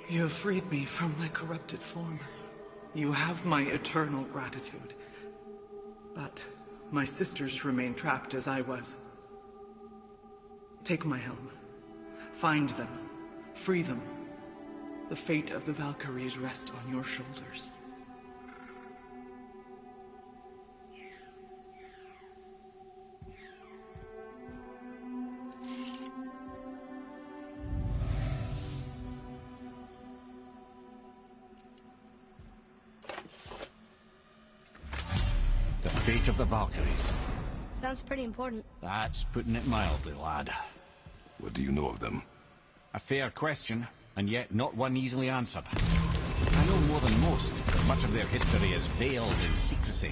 P: You have freed me from my corrupted form. You have my eternal gratitude. But my sisters remain trapped as I was. Take my helm. Find them. Free them. The fate of the Valkyries rests on your shoulders.
E: The fate of the Valkyries.
A: Sounds pretty important.
E: That's putting it mildly, lad.
B: What do you know of them?
E: A fair question, and yet not one easily answered. I know more than most, but much of their history is veiled in secrecy.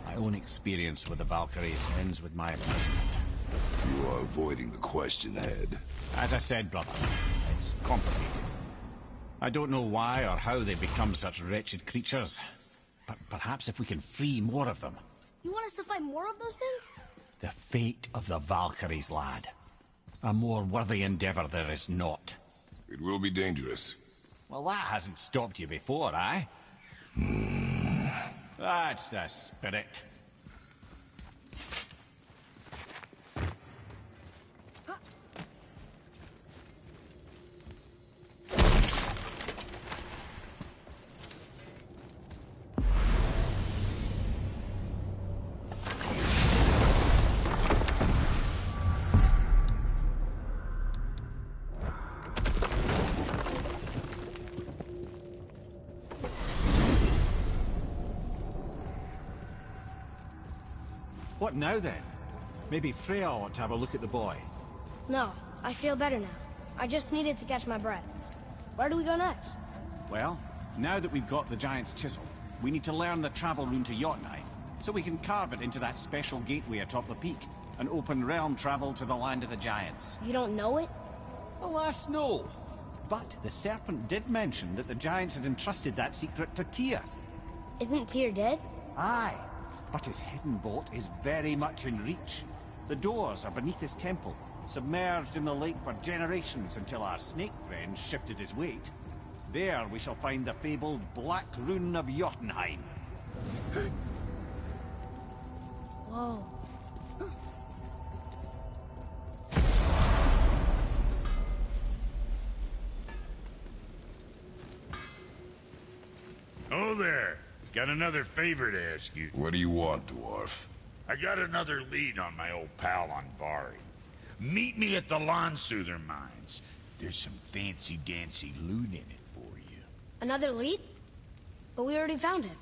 E: My own experience with the Valkyries ends with my imprisonment.
B: You are avoiding the question, Head.
E: As I said, brother, it's complicated. I don't know why or how they become such wretched creatures, but perhaps if we can free more of them.
A: You want us to fight more of those things?
E: The fate of the Valkyries, lad. A more worthy endeavor there is not.
B: It will be dangerous.
E: Well, that hasn't stopped you before, eh? That's the spirit. What now then? Maybe Freya ought to have a look at the boy.
D: No, I feel better now. I just needed to catch my breath. Where do we go next?
E: Well, now that we've got the Giant's Chisel, we need to learn the travel rune to Jotunheim, so we can carve it into that special gateway atop the peak, and open realm travel to the land of the Giants.
D: You don't know it?
E: Alas, no. But the Serpent did mention that the Giants had entrusted that secret to Tyr.
D: Isn't Tyr dead?
E: Aye, but his hidden vault is very much in reach. The doors are beneath his temple, submerged in the lake for generations until our snake friend shifted his weight. There we shall find the fabled Black Rune of Jotunheim.
D: Whoa.
I: Oh there. Got another favor to ask you.
B: What do you want, dwarf?
I: I got another lead on my old pal Anvari. Meet me at the Lansoother mines. There's some fancy-dancy loot in it for you.
D: Another lead? But we already found him.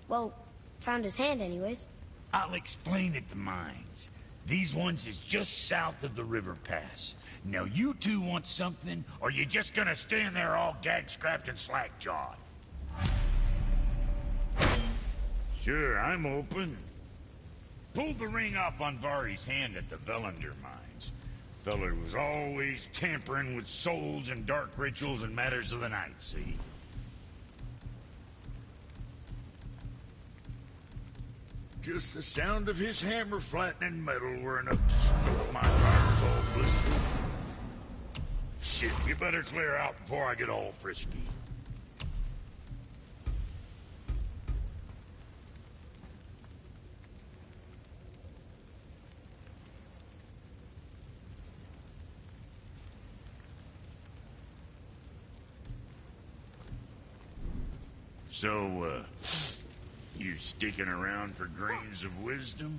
D: Well, found his hand anyways.
I: I'll explain at the mines. These ones is just south of the river pass. Now you two want something, or you just gonna stand there all gag-scrapped and slack-jawed? Sure, I'm open. Pulled the ring off Anvari's hand at the Velander mines. Feller was always tampering with souls and dark rituals and matters of the night, see? Just the sound of his hammer flattening metal were enough to stoke my tires all blistered. Shit, you better clear out before I get all frisky. So, you sticking around for grains of wisdom?